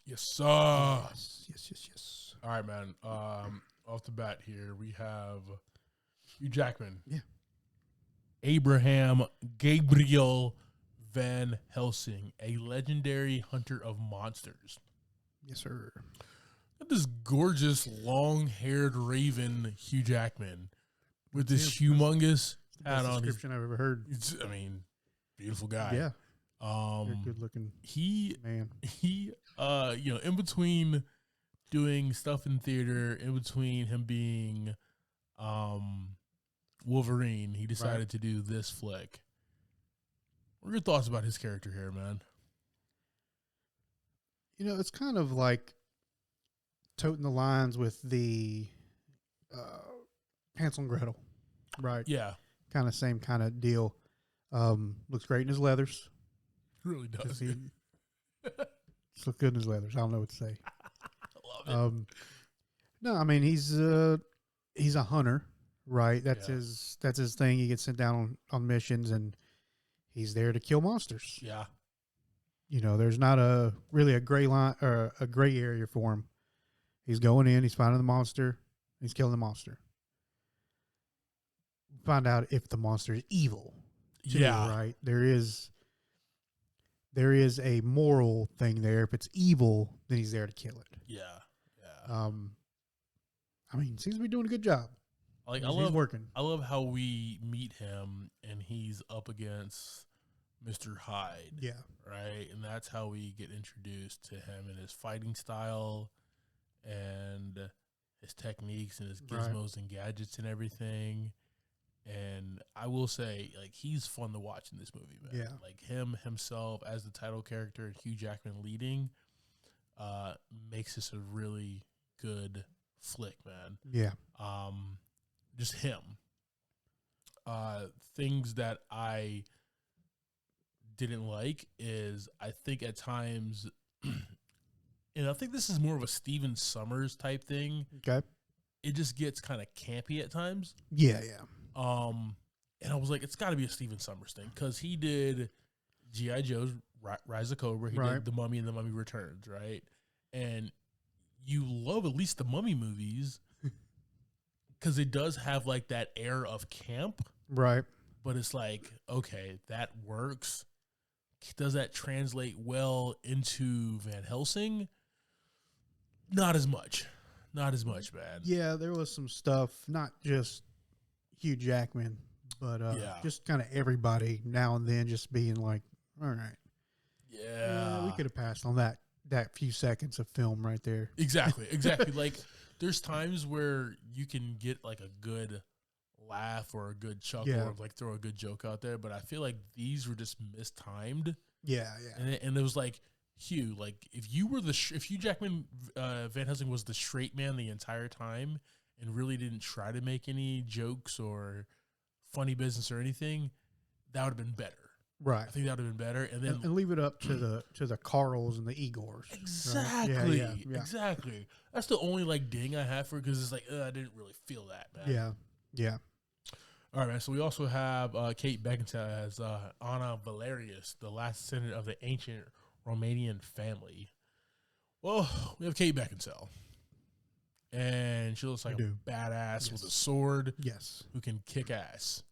Speaker 1: Yes, sir.
Speaker 2: Yes.
Speaker 1: All right, man. Off the bat here, we have Hugh Jackman.
Speaker 2: Yeah.
Speaker 1: Abraham Gabriel Van Helsing, a legendary hunter of monsters.
Speaker 2: Yes, sir.
Speaker 1: Got this gorgeous, long-haired raven Hugh Jackman with this humongous hat on.
Speaker 2: Description I've ever heard.
Speaker 1: I mean, beautiful guy.
Speaker 2: Yeah. Very good looking man.
Speaker 1: He in between doing stuff in theater, in between him being Wolverine, he decided to do this flick. What are your thoughts about his character here, man?
Speaker 2: It's kind of like toting the lines with the Hansel and Gretel, right?
Speaker 1: Yeah.
Speaker 2: Kind of same kind of deal. Looks great in his leathers.
Speaker 1: Really does.
Speaker 2: Looks good in his leathers. I don't know what to say.
Speaker 1: I love it.
Speaker 2: No, I mean he's a hunter, right? That's his thing. He gets sent down on missions, and he's there to kill monsters.
Speaker 1: Yeah.
Speaker 2: There's not really a gray line or a gray area for him. He's going in, he's finding the monster, he's killing the monster. Find out if the monster is evil. Too, right. There is a moral thing there. If it's evil, then he's there to kill it.
Speaker 1: Yeah.
Speaker 2: I mean, seems to be doing a good job.
Speaker 1: Like
Speaker 2: He's working.
Speaker 1: I love how we meet him and he's up against Mr. Hyde.
Speaker 2: Yeah.
Speaker 1: Right? And that's how we get introduced to him and his fighting style and his techniques and his gizmos and gadgets and everything. And I will say, like, he's fun to watch in this movie, man.
Speaker 2: Yeah.
Speaker 1: Like, himself as the title character and Hugh Jackman leading makes this a really good flick, man.
Speaker 2: Yeah.
Speaker 1: Just him. Things that I didn't like is I think at times, and I think this is more of a Steven Sommers type thing.
Speaker 2: Okay.
Speaker 1: It just gets kind of campy at times.
Speaker 2: Yeah, yeah.
Speaker 1: And I was like, it's got to be a Steven Sommers thing because he did G.I. Joe's Rise of Cobra. He did The Mummy and The Mummy Returns, right? And you love at least the Mummy movies because it does have like that air of camp.
Speaker 2: Right.
Speaker 1: But it's like, okay, that works. Does that translate well into Van Helsing? Not as much. Not as much, man.
Speaker 2: Yeah, there was some stuff, not just Hugh Jackman, but just kind of everybody now and then just being like, all right.
Speaker 1: Yeah.
Speaker 2: We could have passed on that few seconds of film right there.
Speaker 1: Exactly. Like, there's times where you can get like a good laugh or a good chuckle or like throw a good joke out there, but I feel like these were just mistimed.
Speaker 2: Yeah.
Speaker 1: And it was like, Hugh, like if you were if Hugh Jackman Van Helsing was the straight man the entire time and really didn't try to make any jokes or funny business or anything, that would have been better.
Speaker 2: Right.
Speaker 1: I think that would have been better. And then
Speaker 2: and leave it up to the Carls and the Igors.
Speaker 1: Exactly.
Speaker 2: Right? Yeah.
Speaker 1: Exactly. That's the only like ding I have for it because it's like I didn't really feel that, man.
Speaker 2: Yeah.
Speaker 1: All right, man. So we also have Kate Beckinsale as Anna Valerius, the last descendant of the ancient Romanian family. Well, we have Kate Beckinsale. And she looks like a badass with a sword.
Speaker 2: Yes.
Speaker 1: Who can kick ass.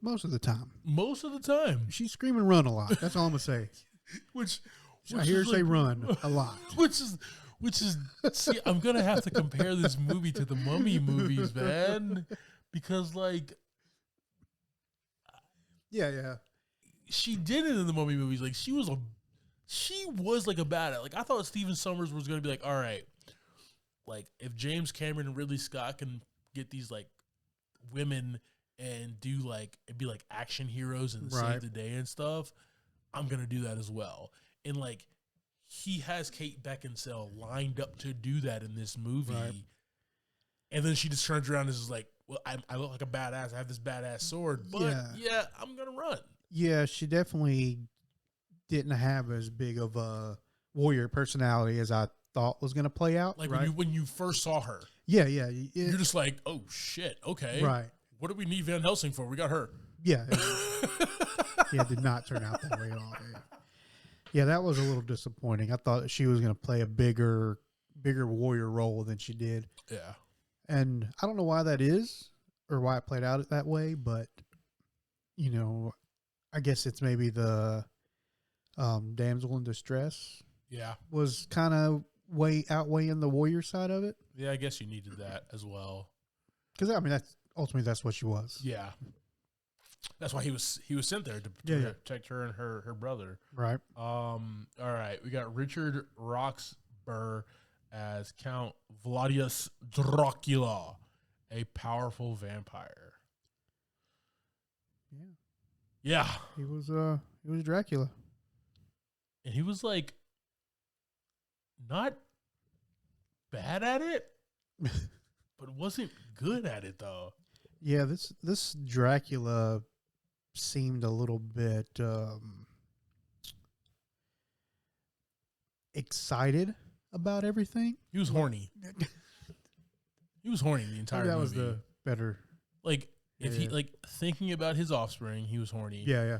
Speaker 2: Most of the time.
Speaker 1: Most of the time.
Speaker 2: She scream and run a lot. That's all I'm going to say.
Speaker 1: Which
Speaker 2: I hear her say run a lot.
Speaker 1: Which is see, I'm going to have to compare this movie to the Mummy movies, man. Because, like...
Speaker 2: Yeah.
Speaker 1: She did it in the Mummy movies. Like, she was like a badass. Like, I thought Steven Sommers was going to be like, all right, like, if James Cameron and Ridley Scott can get these, like, women and do, like, it'd be, like, action heroes and save the day and stuff, I'm going to do that as well. And, like, he has Kate Beckinsale lined up to do that in this movie. Right. And then she just turns around and is like, well, I look like a badass. I have this badass sword. But, yeah I'm going to run. Yeah,
Speaker 2: she definitely didn't have as big of a warrior personality as I thought was going to play out.
Speaker 1: Like when you first saw her.
Speaker 2: Yeah.
Speaker 1: You're just like, oh, shit, okay.
Speaker 2: Right.
Speaker 1: What do we need Van Helsing for? We got her.
Speaker 2: Yeah. It did not turn out that way at all. Yeah, that was a little disappointing. I thought she was going to play a bigger warrior role than she did.
Speaker 1: Yeah.
Speaker 2: And I don't know why that is or why it played out that way, but, you know, I guess it's maybe the damsel in distress.
Speaker 1: Yeah.
Speaker 2: Was kind of outweighing the warrior side of it.
Speaker 1: Yeah, I guess you needed that as well.
Speaker 2: Because, I mean, that's what she was.
Speaker 1: Yeah. That's why he was sent there to protect her and her brother.
Speaker 2: Right.
Speaker 1: All right. We got Richard Roxburgh as Count Vladius Dracula, a powerful vampire. Yeah.
Speaker 2: He was Dracula.
Speaker 1: And he was like not bad at it, but wasn't good at it though.
Speaker 2: Yeah, this Dracula seemed a little bit excited about everything.
Speaker 1: He was horny. He was horny the entire movie.
Speaker 2: That was the better.
Speaker 1: Like if he like thinking about his offspring, he was horny.
Speaker 2: Yeah.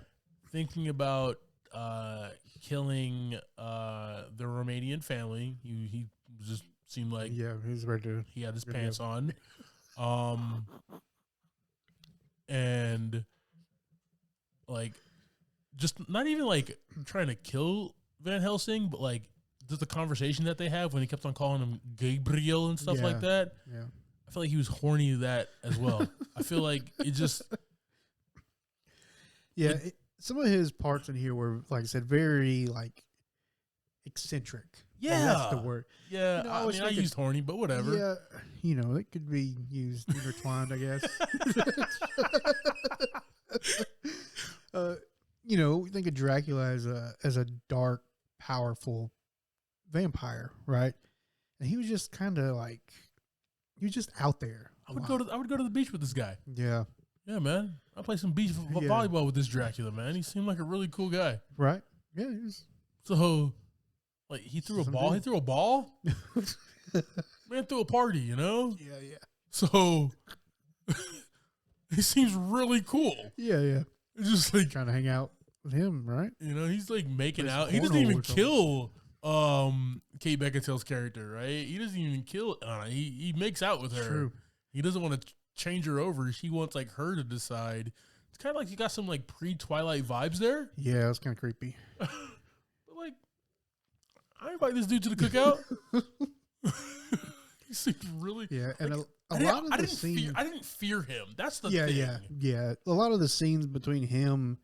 Speaker 1: Thinking about killing the Romanian family, he just seemed like
Speaker 2: he was ready to.
Speaker 1: He had his pants on. And like just not even like trying to kill Van Helsing, but like just the conversation that they have when he kept on calling him Gabriel and stuff like that.
Speaker 2: Yeah.
Speaker 1: I feel like he was horny to that as well. I feel like it just.
Speaker 2: Yeah, some of his parts in here were, like I said, very like eccentric.
Speaker 1: Yeah,
Speaker 2: that's the word.
Speaker 1: Yeah,
Speaker 2: You know,
Speaker 1: I used horny, but whatever.
Speaker 2: Yeah, it could be used intertwined, I guess. We think of Dracula as a dark, powerful vampire, right? And he was just kind of like, he was just out there.
Speaker 1: I would go to the beach with this guy.
Speaker 2: Yeah.
Speaker 1: Yeah, man. I play some beach volleyball with this Dracula, man. He seemed like a really cool guy.
Speaker 2: Right. Yeah, he was.
Speaker 1: So, like, he threw a ball. He threw a ball. Man threw a party,
Speaker 2: Yeah.
Speaker 1: So, he seems really cool.
Speaker 2: Yeah.
Speaker 1: It's just like
Speaker 2: trying to hang out with him, right?
Speaker 1: He's like making out. He doesn't even kill Kate Beckinsale's character, right? He doesn't even kill he makes out with her.
Speaker 2: True.
Speaker 1: He doesn't want to change her over. She wants like her to decide. It's kind of like you got some like pre-Twilight vibes there.
Speaker 2: Yeah, it's kind of creepy.
Speaker 1: But like, I invite this dude to the cookout. He seems really
Speaker 2: and
Speaker 1: like,
Speaker 2: a lot of the scenes.
Speaker 1: I didn't fear him. That's the thing.
Speaker 2: Yeah. A lot of the scenes between him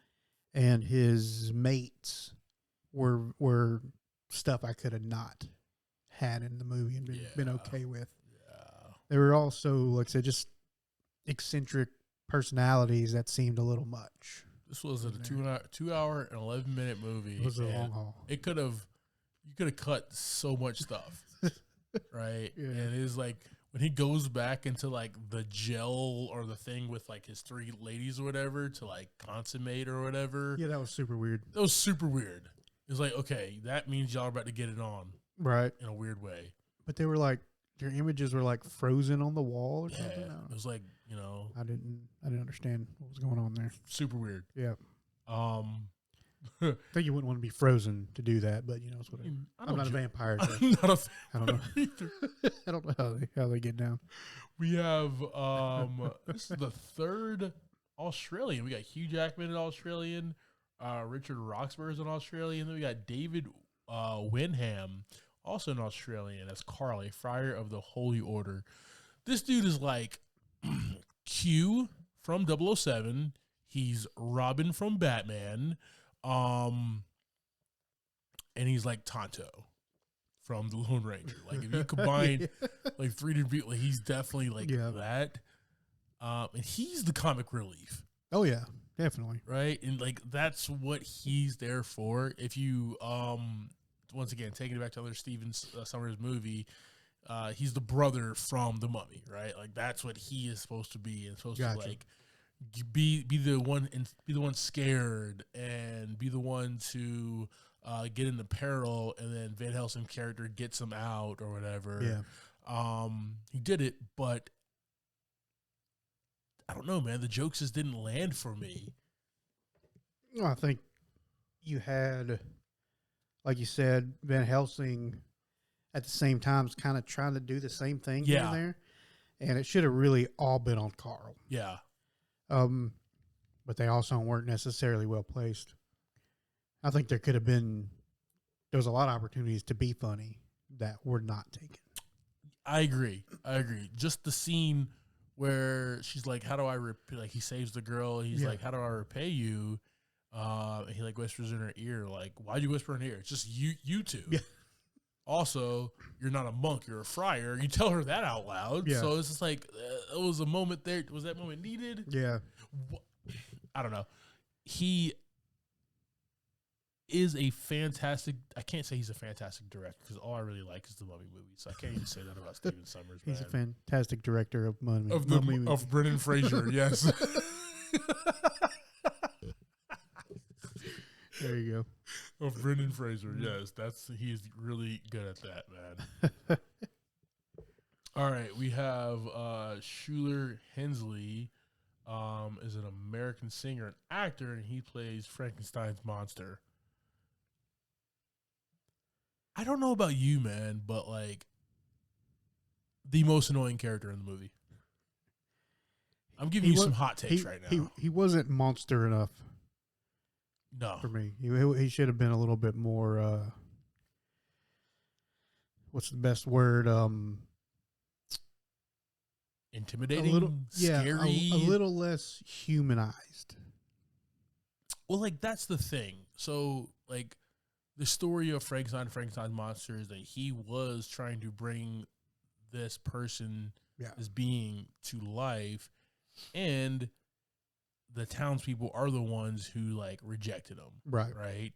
Speaker 2: and his mates were stuff I could have not had in the movie and been okay with.
Speaker 1: Yeah.
Speaker 2: They were also, like I said, just eccentric personalities that seemed a little much.
Speaker 1: This was a 2 hour and 11-minute movie.
Speaker 2: It was a long haul.
Speaker 1: You could have cut so much stuff, right?
Speaker 2: Yeah.
Speaker 1: And it is like when he goes back into like the gel or the thing with like his 3 ladies or whatever to like consummate or whatever.
Speaker 2: Yeah, that was super weird.
Speaker 1: That was super weird. It's like, okay, that means y'all are about to get it on,
Speaker 2: right?
Speaker 1: In a weird way.
Speaker 2: But they were like, their images were like frozen on the wall or something.
Speaker 1: It was like,
Speaker 2: I didn't understand what was going on there.
Speaker 1: Super weird.
Speaker 2: Yeah. I think you wouldn't want to be frozen to do that, but it's whatever. I'm not a vampire. So
Speaker 1: I'm not a vampire
Speaker 2: I don't know
Speaker 1: either.
Speaker 2: I don't know how they get down.
Speaker 1: We have this is the 3rd Australian. We got Hugh Jackman an Australian, Richard Roxburgh is an Australian. Then we got David Wenham, also an Australian, as Carl, a friar of the Holy Order. This dude is like Q from 007. He's Robin from Batman. And he's like Tonto from the Lone Ranger. Like if you combine like 3 different people, he's definitely like that. And he's the comic relief.
Speaker 2: Oh yeah, definitely.
Speaker 1: Right? And like that's what he's there for. If you once again taking it back to other Steven Summers movie, he's the brother from The Mummy, right? Like that's what he is supposed to be, and supposed to like be the one and be the one scared and be the one to get into peril, and then Van Helsing's character gets him out or whatever.
Speaker 2: Yeah.
Speaker 1: He did it, but I don't know, man. The jokes just didn't land for me.
Speaker 2: I think you had, like you said, Van Helsing at the same time is kind of trying to do the same thing here and there, and it should have really all been on Carl.
Speaker 1: Yeah.
Speaker 2: But they also weren't necessarily well placed. I think there was a lot of opportunities to be funny that were not taken.
Speaker 1: I agree. Just the scene where she's like, how do I like he saves the girl. He's like, how do I repay you? And he like whispers in her ear, like, why'd you whisper in her ear? It's just you two. Yeah. Also, you're not a monk, you're a friar. You tell her that out loud. Yeah. So it's just like, it was a moment there. Was that moment needed?
Speaker 2: Yeah.
Speaker 1: I don't know. He is a fantastic, I can't say he's a fantastic director because all I really like is the Mummy movies. So I can't even say that about Steven Summers.
Speaker 2: He's a fantastic director of Mummy.
Speaker 1: Of Brendan Fraser, yes.
Speaker 2: There you
Speaker 1: go. Of Brendan Fraser, yes. He's really good at that, man. All right, we have Shuler Hensley is an American singer and actor, and he plays Frankenstein's monster. I don't know about you, man, but like the most annoying character in the movie. I'm giving you some hot takes right now.
Speaker 2: He wasn't monster enough.
Speaker 1: No.
Speaker 2: For me. He should have been a little bit more what's the best word?
Speaker 1: intimidating, scary.
Speaker 2: A little less humanized.
Speaker 1: Well, like, that's the thing. So, like, the story of Frankenstein's monster is that he was trying to bring this person, this being, to life, and the townspeople are the ones who, like, rejected him. Right?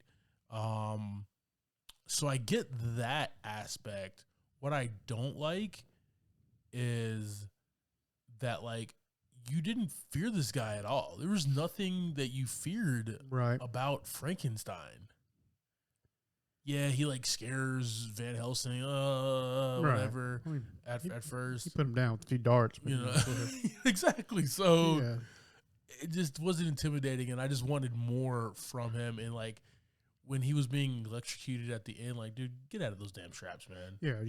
Speaker 1: So I get that aspect. What I don't like is that, like, you didn't fear this guy at all. There was nothing that you feared about Frankenstein. Yeah, he, like, scares Van Helsing, whatever,
Speaker 2: I mean,
Speaker 1: at first.
Speaker 2: He put him down with 2 darts. But
Speaker 1: You know, exactly. So it just wasn't intimidating, and I just wanted more from him. And, like, when he was being electrocuted at the end, like, dude, get out of those damn straps, man.
Speaker 2: Yeah,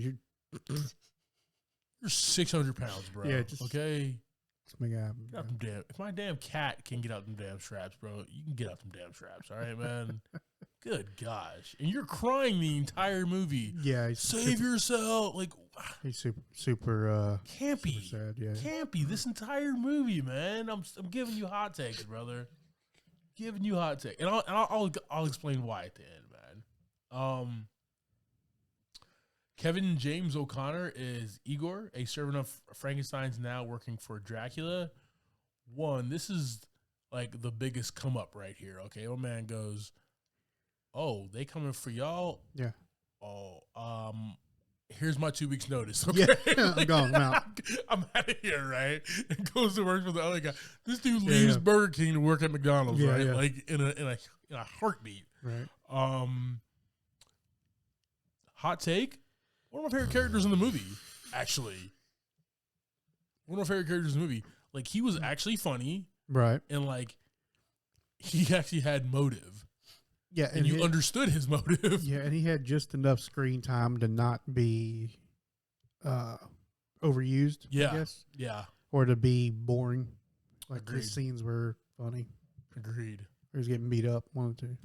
Speaker 1: You're 600 pounds, bro.
Speaker 2: Yeah, just
Speaker 1: okay.
Speaker 2: Just make it happen.
Speaker 1: Get out them damn. If my damn cat can get out them damn straps, bro, you can get out them damn straps. All right, man. Good gosh, and you're crying the entire movie.
Speaker 2: Yeah,
Speaker 1: save yourself. Like,
Speaker 2: he's super
Speaker 1: campy.
Speaker 2: Super sad, yeah.
Speaker 1: Campy. This entire movie, man. I'm giving you hot takes, brother. Giving you hot takes, and I'll explain why at the end, man. Kevin James O'Connor is Igor, a servant of Frankenstein's now working for Dracula. This is like the biggest come up right here. Okay, old man goes, "Oh, they coming for y'all?"
Speaker 2: Yeah.
Speaker 1: Oh, here's my 2 weeks notice. Okay,
Speaker 2: yeah, I'm gone. I'm out.
Speaker 1: I'm out of here, right? And goes to work for the other guy. This dude leaves Burger King to work at McDonald's, right?
Speaker 2: Yeah.
Speaker 1: Like in a heartbeat.
Speaker 2: Right.
Speaker 1: Hot take. One of my favorite characters in the movie, actually. One of my favorite characters in the movie. Like, he was actually funny.
Speaker 2: Right.
Speaker 1: And, like, he actually had motive.
Speaker 2: Yeah.
Speaker 1: And you understood his motive.
Speaker 2: Yeah, and he had just enough screen time to not be overused, I guess.
Speaker 1: Yeah.
Speaker 2: Or to be boring. Like,
Speaker 1: Agreed.
Speaker 2: his scenes were funny.
Speaker 1: Agreed.
Speaker 2: He was getting beat up, one or two.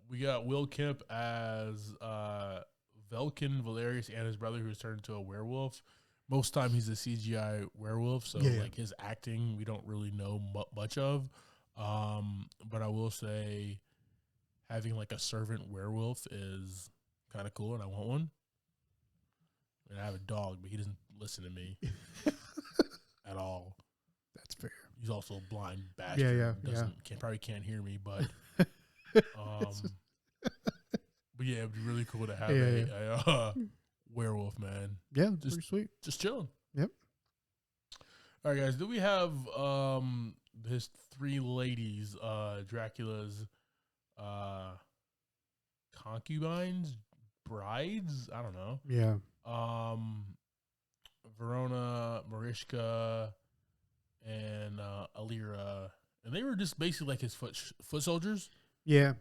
Speaker 1: We got Will Kemp as Velkin Valerius and his brother, who's turned into a werewolf. Most time he's a CGI werewolf, so like his acting we don't really know much of. But I will say, having like a servant werewolf is kind of cool, and I want one. And I have a dog, but he doesn't listen to me at all.
Speaker 2: That's fair.
Speaker 1: He's also a blind bastard. Probably can't hear me, but. But yeah, it'd be really cool to have a werewolf, man.
Speaker 2: Yeah,
Speaker 1: just
Speaker 2: pretty sweet.
Speaker 1: Just chilling.
Speaker 2: Yep.
Speaker 1: All right, guys. Do we have his 3 ladies, Dracula's concubines, brides? I don't know.
Speaker 2: Yeah.
Speaker 1: Verona, Mariska, and Alira, and they were just basically like his foot soldiers.
Speaker 2: Yeah.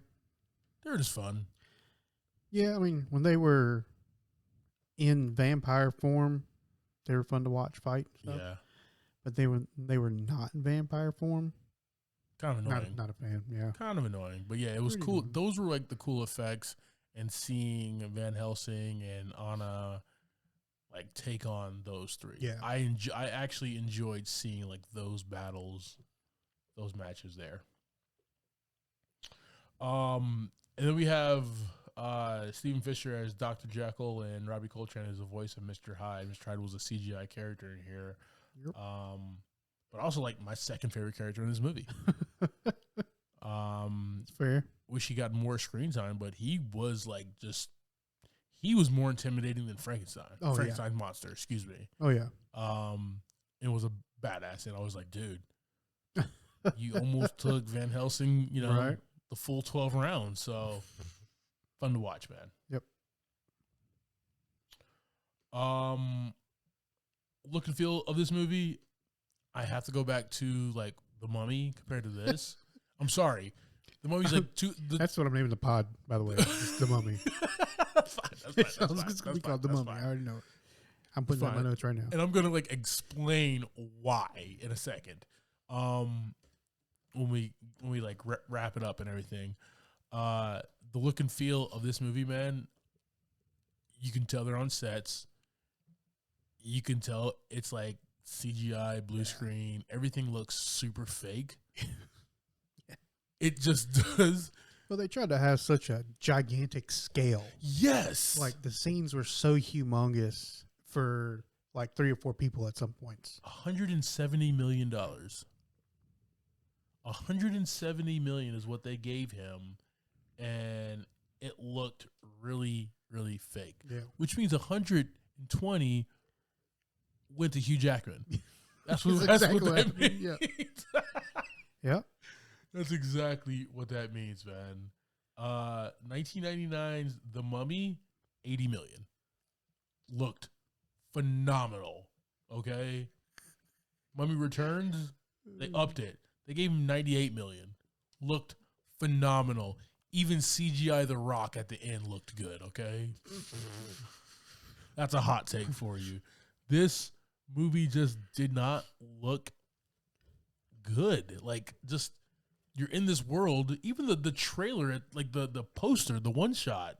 Speaker 1: They were just fun.
Speaker 2: Yeah, I mean, when they were in vampire form, they were fun to watch fight. Stuff.
Speaker 1: Yeah.
Speaker 2: But they were not in vampire form.
Speaker 1: Kind of annoying.
Speaker 2: Not a fan, yeah.
Speaker 1: Kind of annoying. But yeah, it was
Speaker 2: Pretty
Speaker 1: cool.
Speaker 2: annoying.
Speaker 1: Those were like the cool effects, and seeing Van Helsing and Anna like take on those 3.
Speaker 2: Yeah.
Speaker 1: I actually enjoyed seeing like those battles, those matches there. And then we have Stephen Fisher as Dr. Jekyll and Robbie Coltrane as the voice of Mr. Hyde. Mr. Hyde was a CGI character in here.
Speaker 2: Yep.
Speaker 1: But also like my second favorite character in this movie.
Speaker 2: It's fair.
Speaker 1: Wish he got more screen time, but he was like he was more intimidating than Frankenstein.
Speaker 2: Oh,
Speaker 1: Frankenstein's monster, excuse me.
Speaker 2: Oh yeah.
Speaker 1: It was a badass, and I was like, dude, you almost took Van Helsing,
Speaker 2: Right.
Speaker 1: the full 12 rounds. So fun to watch, man.
Speaker 2: Yep.
Speaker 1: Look and feel of this movie, I have to go back to like The Mummy compared to this. I'm sorry. The Mummy's like
Speaker 2: That's what I'm naming the pod, by the way. It's The Mummy.
Speaker 1: That's fine.
Speaker 2: It's going to be called The Mummy. I already know it. I'm putting that in my notes right now.
Speaker 1: And I'm going to like explain why in a second. When we like wrap it up and everything. The look and feel of this movie, man, you can tell they're on sets. you can tell it's like CGI, blue screen. Everything looks super fake. It just does.
Speaker 2: Well, they tried to have such a gigantic scale.
Speaker 1: Yes.
Speaker 2: Like the scenes were so humongous for like 3 or 4 people at some points.
Speaker 1: $170 million. $170 million is what they gave him, and it looked really, really fake.
Speaker 2: Yeah.
Speaker 1: Which means 120 went to Hugh Jackman. That's what,
Speaker 2: That's
Speaker 1: that's
Speaker 2: exactly
Speaker 1: what that
Speaker 2: what
Speaker 1: means.
Speaker 2: happened, Yeah.
Speaker 1: That's exactly what that means, man. 1999's The Mummy, $80 million. Looked phenomenal. Okay. Mummy Returns, they upped it. They gave him $98 million. Looked phenomenal. Even CGI The Rock at the end looked good, okay? That's a hot take for you. This movie just did not look good. Like, just, you're in this world. Even the trailer, like the poster, the one shot,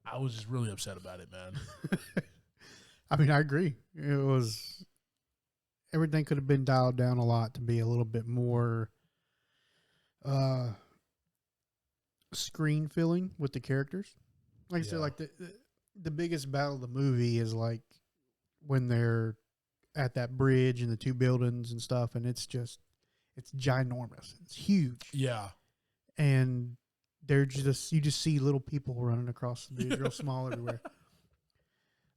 Speaker 1: I was just really upset about it, man.
Speaker 2: I mean, I agree. It was, everything could have been dialed down a lot to be a little bit more screen filling with the characters. Like I said, like the biggest battle of the movie is like when they're at that bridge and the 2 buildings and stuff, and it's ginormous. It's huge.
Speaker 1: Yeah.
Speaker 2: And they're just, you just see little people running across the bridge, real small everywhere.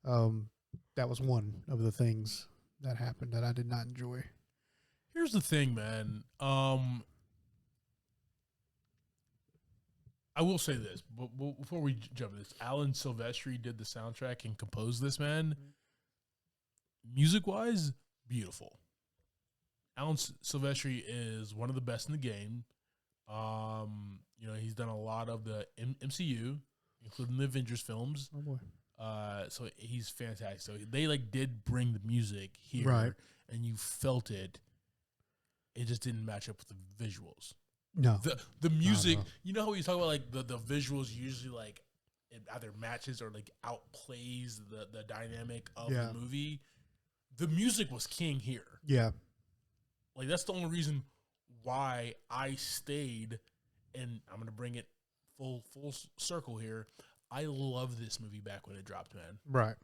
Speaker 2: That was one of the things that happened that I did not enjoy.
Speaker 1: Here's the thing, man. I will say this, but before we jump into this, Alan Silvestri did the soundtrack and composed this, man. Music-wise, beautiful. Alan Silvestri is one of the best in the game. You know, he's done a lot of the MCU, including the Avengers films.
Speaker 2: Oh boy.
Speaker 1: So he's fantastic. So they like did bring the music here,
Speaker 2: Right.
Speaker 1: and you felt it. It just didn't match up with the visuals.
Speaker 2: No.
Speaker 1: The music, you know how we talk about like the visuals usually like it either matches or like outplays the dynamic of the movie. The music was king here.
Speaker 2: Yeah.
Speaker 1: Like that's the only reason why I stayed, and I'm gonna bring it full circle here. I love this movie back when it dropped, man.
Speaker 2: Right.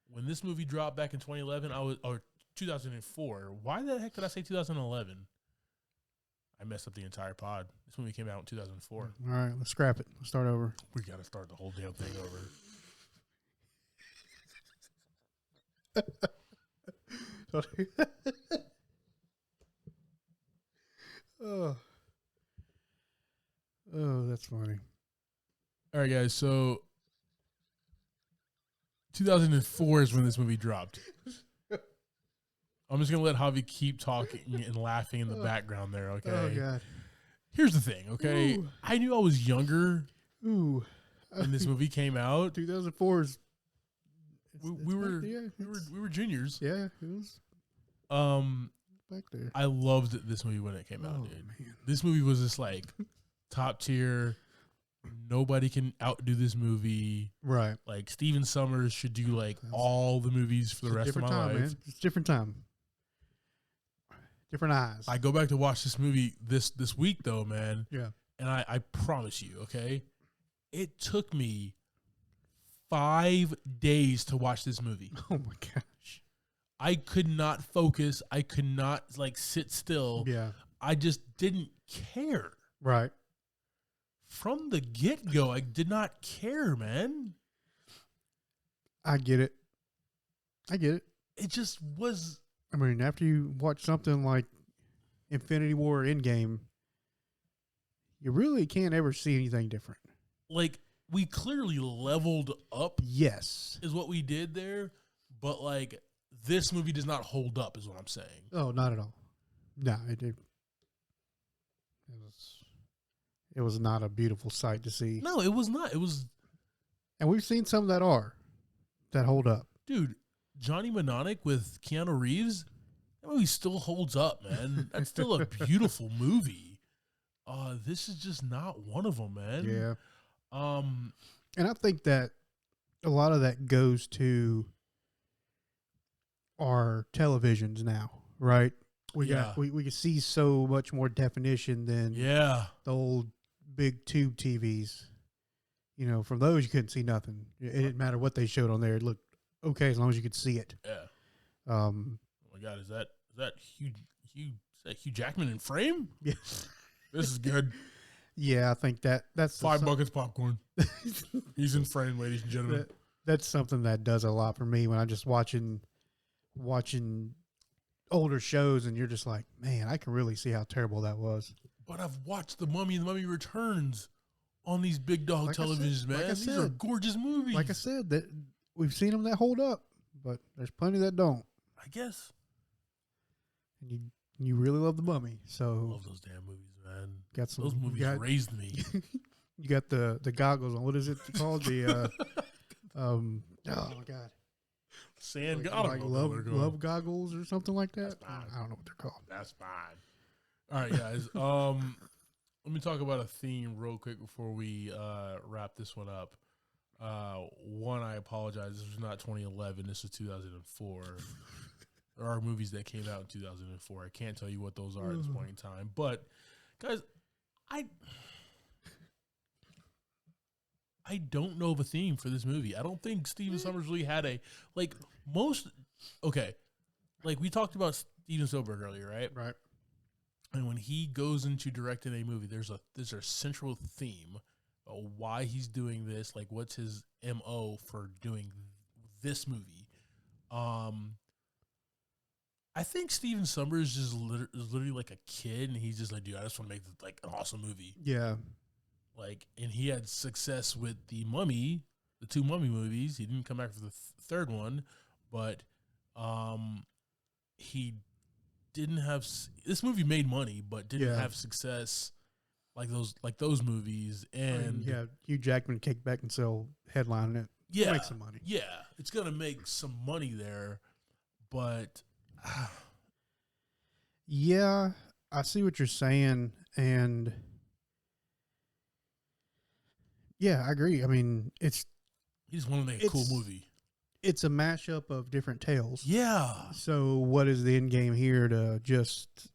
Speaker 1: When this movie dropped back in 2011, or 2004. Why the heck did I say 2011? I messed up the entire pod. This movie came out in 2004.
Speaker 2: All right, let's scrap it. Let's start over.
Speaker 1: We got to start the whole damn thing over.
Speaker 2: Oh, that's funny.
Speaker 1: All right, guys. So 2004 is when this movie dropped. I'm just going to let Javi keep talking and laughing in the background there, okay?
Speaker 2: Oh, God.
Speaker 1: Here's the thing, okay?
Speaker 2: Ooh.
Speaker 1: I knew I was younger
Speaker 2: when
Speaker 1: this movie came out.
Speaker 2: 2004 is...
Speaker 1: We were juniors.
Speaker 2: Yeah, it was back there.
Speaker 1: I loved this movie when it came out, dude. Man. This movie was just like top tier. Nobody can outdo this movie.
Speaker 2: Right.
Speaker 1: Like Steven Sommers should do like all the movies for the rest of my life.
Speaker 2: Man. It's a different time. Different eyes.
Speaker 1: I go back to watch this movie this week though, man.
Speaker 2: Yeah.
Speaker 1: And I promise you, okay, it took me 5 days to watch this movie.
Speaker 2: Oh my gosh.
Speaker 1: I could not focus. I could not like sit still.
Speaker 2: Yeah.
Speaker 1: I just didn't care.
Speaker 2: Right.
Speaker 1: From the get-go, I did not care, man.
Speaker 2: I get it.
Speaker 1: It just was...
Speaker 2: I mean, after you watch something like Infinity War or Endgame, you really can't ever see anything different.
Speaker 1: Like, we clearly leveled up.
Speaker 2: Yes.
Speaker 1: Is what we did there. But, like, this movie does not hold up, is what I'm saying.
Speaker 2: Oh, not at all. No, it was not a beautiful sight to see.
Speaker 1: No, it was not. It was...
Speaker 2: And we've seen some that hold up.
Speaker 1: Dude, Johnny Mnemonic with Keanu Reeves, that movie still holds up, man. That's still a beautiful movie. This is just not one of them, man.
Speaker 2: Yeah. And I think that a lot of that goes to our televisions now, right? We can see so much more definition than the old big tube TVs. You know, from those you couldn't see nothing. It didn't matter what they showed on there; it looked okay as long as you could see it.
Speaker 1: Yeah. Oh my God, is that Hugh Jackman in frame?
Speaker 2: Yeah.
Speaker 1: This is good.
Speaker 2: Yeah, I think that's
Speaker 1: $5 buckets popcorn. He's in frame, ladies and gentlemen.
Speaker 2: That's something that does a lot for me when I'm just watching older shows, and you're just like, man, I can really see how terrible that was.
Speaker 1: But I've watched The Mummy and The Mummy Returns on these big dog televisions, man. These are gorgeous movies.
Speaker 2: Like I said, that we've seen them that hold up, but there's plenty that don't.
Speaker 1: I guess.
Speaker 2: And you really love The Mummy, so
Speaker 1: I love those damn movies, man. Those movies raised me.
Speaker 2: You got the goggles on. What is it called? The oh my God.
Speaker 1: Sand
Speaker 2: like love goggles or something like that. I don't know what they're called.
Speaker 1: That's fine. All right, guys. Let me talk about a theme real quick before we wrap this one up. One, I apologize. This was not 2011. This was 2004. There are movies that came out in 2004. I can't tell you what those are at this point in time. But, guys, I don't know of a theme for this movie. I don't think Steven Sommers really had a, like, like we talked about Steven Spielberg earlier, right?
Speaker 2: Right.
Speaker 1: And when he goes into directing a movie, there's a central theme of why he's doing this, like what's his MO for doing this movie. I think Steven Sommers is literally like a kid, and he's just like, dude, I just want to make like an awesome movie.
Speaker 2: Yeah.
Speaker 1: Like, and he had success with the Mummy, the 2 Mummy movies. He didn't come back for the third one, but he didn't have this movie made money, but didn't have success like those movies. And
Speaker 2: Hugh Jackman kicked back and sell headlining it.
Speaker 1: Yeah,
Speaker 2: make some money.
Speaker 1: Yeah, it's gonna make some money there, but
Speaker 2: yeah, I see what you're saying, and yeah, I agree. I mean,
Speaker 1: he just want to make a cool movie.
Speaker 2: It's a mashup of different tales.
Speaker 1: Yeah.
Speaker 2: So what is the end game here to just,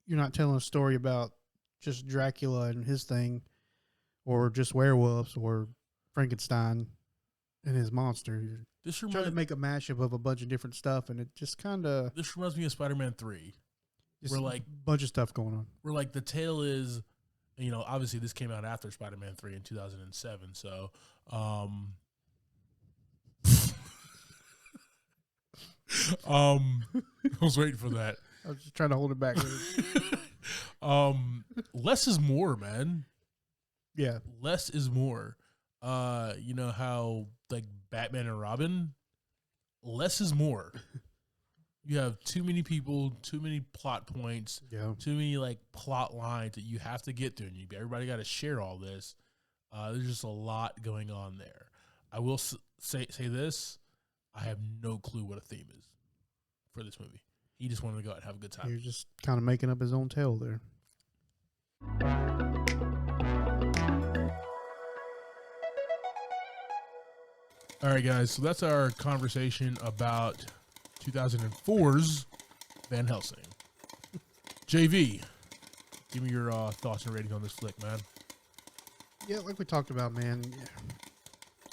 Speaker 2: you're not telling a story about just Dracula and his thing, or just werewolves or Frankenstein and his monster. You're trying to make a mashup of a bunch of different stuff, and it just kind of...
Speaker 1: This reminds me of Spider-Man 3.
Speaker 2: Where like bunch of stuff going on.
Speaker 1: Where like the tale is, you know, obviously this came out after Spider-Man 3 in 2007, so I was waiting for that.
Speaker 2: I was just trying to hold it back.
Speaker 1: Less is more, man.
Speaker 2: Yeah.
Speaker 1: Less is more. You know how like Batman and Robin, less is more. You have too many people, too many plot points, too many like plot lines that you have to get through, and everybody got to share all this. There's just a lot going on there. I will say this: I have no clue what a theme is for this movie. He just wanted to go out and have a good time.
Speaker 2: He was just kind of making up his own tale there.
Speaker 1: All right, guys. So that's our conversation about 2004's Van Helsing. JV, give me your thoughts and ratings on this flick, man.
Speaker 2: Yeah, like we talked about, man,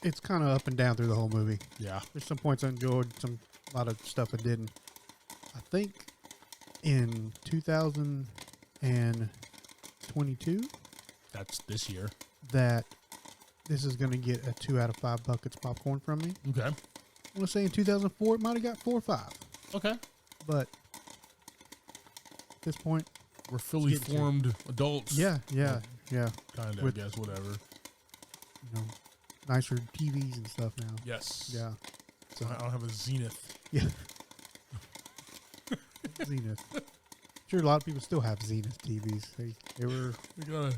Speaker 2: it's kind of up and down through the whole movie.
Speaker 1: Yeah.
Speaker 2: There's some points I enjoyed, a lot of stuff I didn't. I think in 2022,
Speaker 1: that's this year,
Speaker 2: that this is going to get a 2 out of 5 buckets popcorn from me.
Speaker 1: Okay.
Speaker 2: I want to say in 2004, it might have got 4 or 5.
Speaker 1: Okay.
Speaker 2: But at this point,
Speaker 1: we're fully formed adults.
Speaker 2: Yeah.
Speaker 1: Kind of, I guess, whatever.
Speaker 2: You know, nicer TVs and stuff now.
Speaker 1: Yes.
Speaker 2: Yeah.
Speaker 1: So I don't have a Zenith.
Speaker 2: Yeah. Zenith. Sure, a lot of people still have Zenith TVs.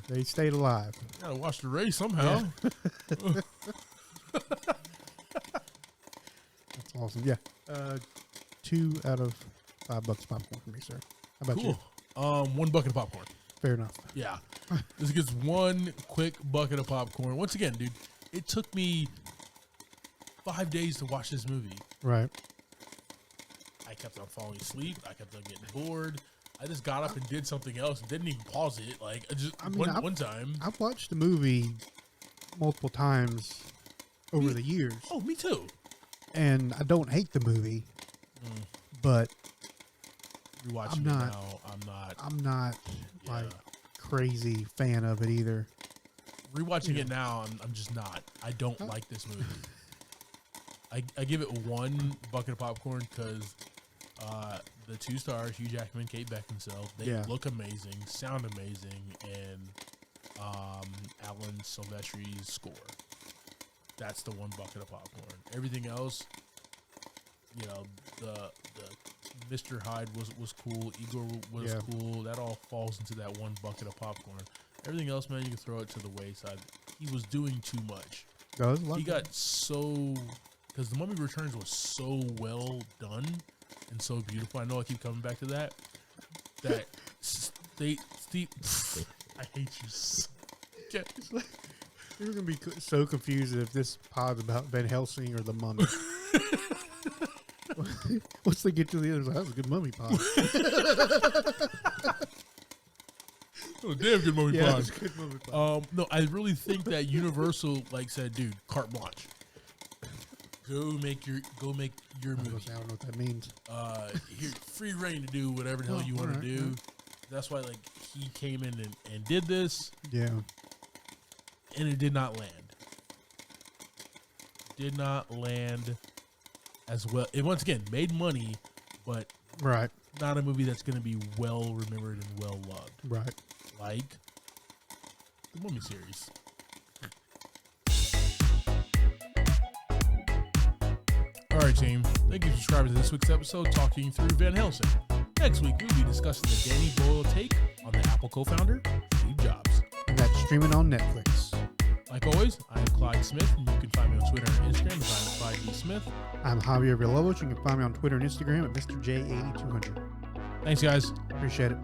Speaker 2: They stayed alive.
Speaker 1: Gotta watch the race somehow.
Speaker 2: Yeah. That's awesome. Yeah. 2 out of 5 bucks popcorn for me, sir. How about you?
Speaker 1: 1 bucket of popcorn.
Speaker 2: Fair enough.
Speaker 1: Yeah. This gets 1 quick bucket of popcorn. Once again, dude, it took me 5 days to watch this movie.
Speaker 2: Right.
Speaker 1: I kept on falling asleep. I kept on getting bored. I just got up and did something else and didn't even pause it. Like, one time.
Speaker 2: I've watched the movie multiple times over the years.
Speaker 1: Oh, me too.
Speaker 2: And I don't hate the movie, but
Speaker 1: Rewatching it now,
Speaker 2: I'm not like crazy fan of it either.
Speaker 1: Rewatching it now, I'm just not. I don't like this movie. I give it 1 bucket of popcorn because the 2 stars, Hugh Jackman, Kate Beckinsale, they look amazing, sound amazing, and Alan Silvestri's score. That's the 1 bucket of popcorn. Everything else, you know, the Mr. Hyde was cool. Igor was cool. That all falls into that 1 bucket of popcorn. Everything else, man, you can throw it to the wayside. He was doing too much. He got so... Because The Mummy Returns was so well done and so beautiful. I know I keep coming back to that. That Steve... I hate you so...
Speaker 2: You're going to be so confused if this pod's about Van Helsing or the Mummy. Once they get to the other side, that was a good Mummy pod.
Speaker 1: Oh, damn good Mummy pod.
Speaker 2: It was a good Mummy pod.
Speaker 1: No, I really think that Universal said, dude, carte blanche. Go make your movie.
Speaker 2: I don't know what that means.
Speaker 1: Here, free reign to do whatever the hell you want to do. Yeah. That's why he came in and did this.
Speaker 2: Yeah.
Speaker 1: And it did not land. Did not land as well. It once again made money, but not a movie that's going to be well remembered and well loved.
Speaker 2: Right.
Speaker 1: Like the Mummy series. All right, team. Thank you for subscribing to this week's episode, talking through Van Helsing. Next week, we'll be discussing the Danny Boyle take on the Apple co-founder, Steve Jobs.
Speaker 2: And that's streaming on Netflix.
Speaker 1: Like always, I am Clyde Smith, and you can find me on Twitter and Instagram as Clyde D. Smith.
Speaker 2: I'm Javier Villalobos. You can find me on Twitter and Instagram at MrJ8200.
Speaker 1: Thanks, guys.
Speaker 2: Appreciate it.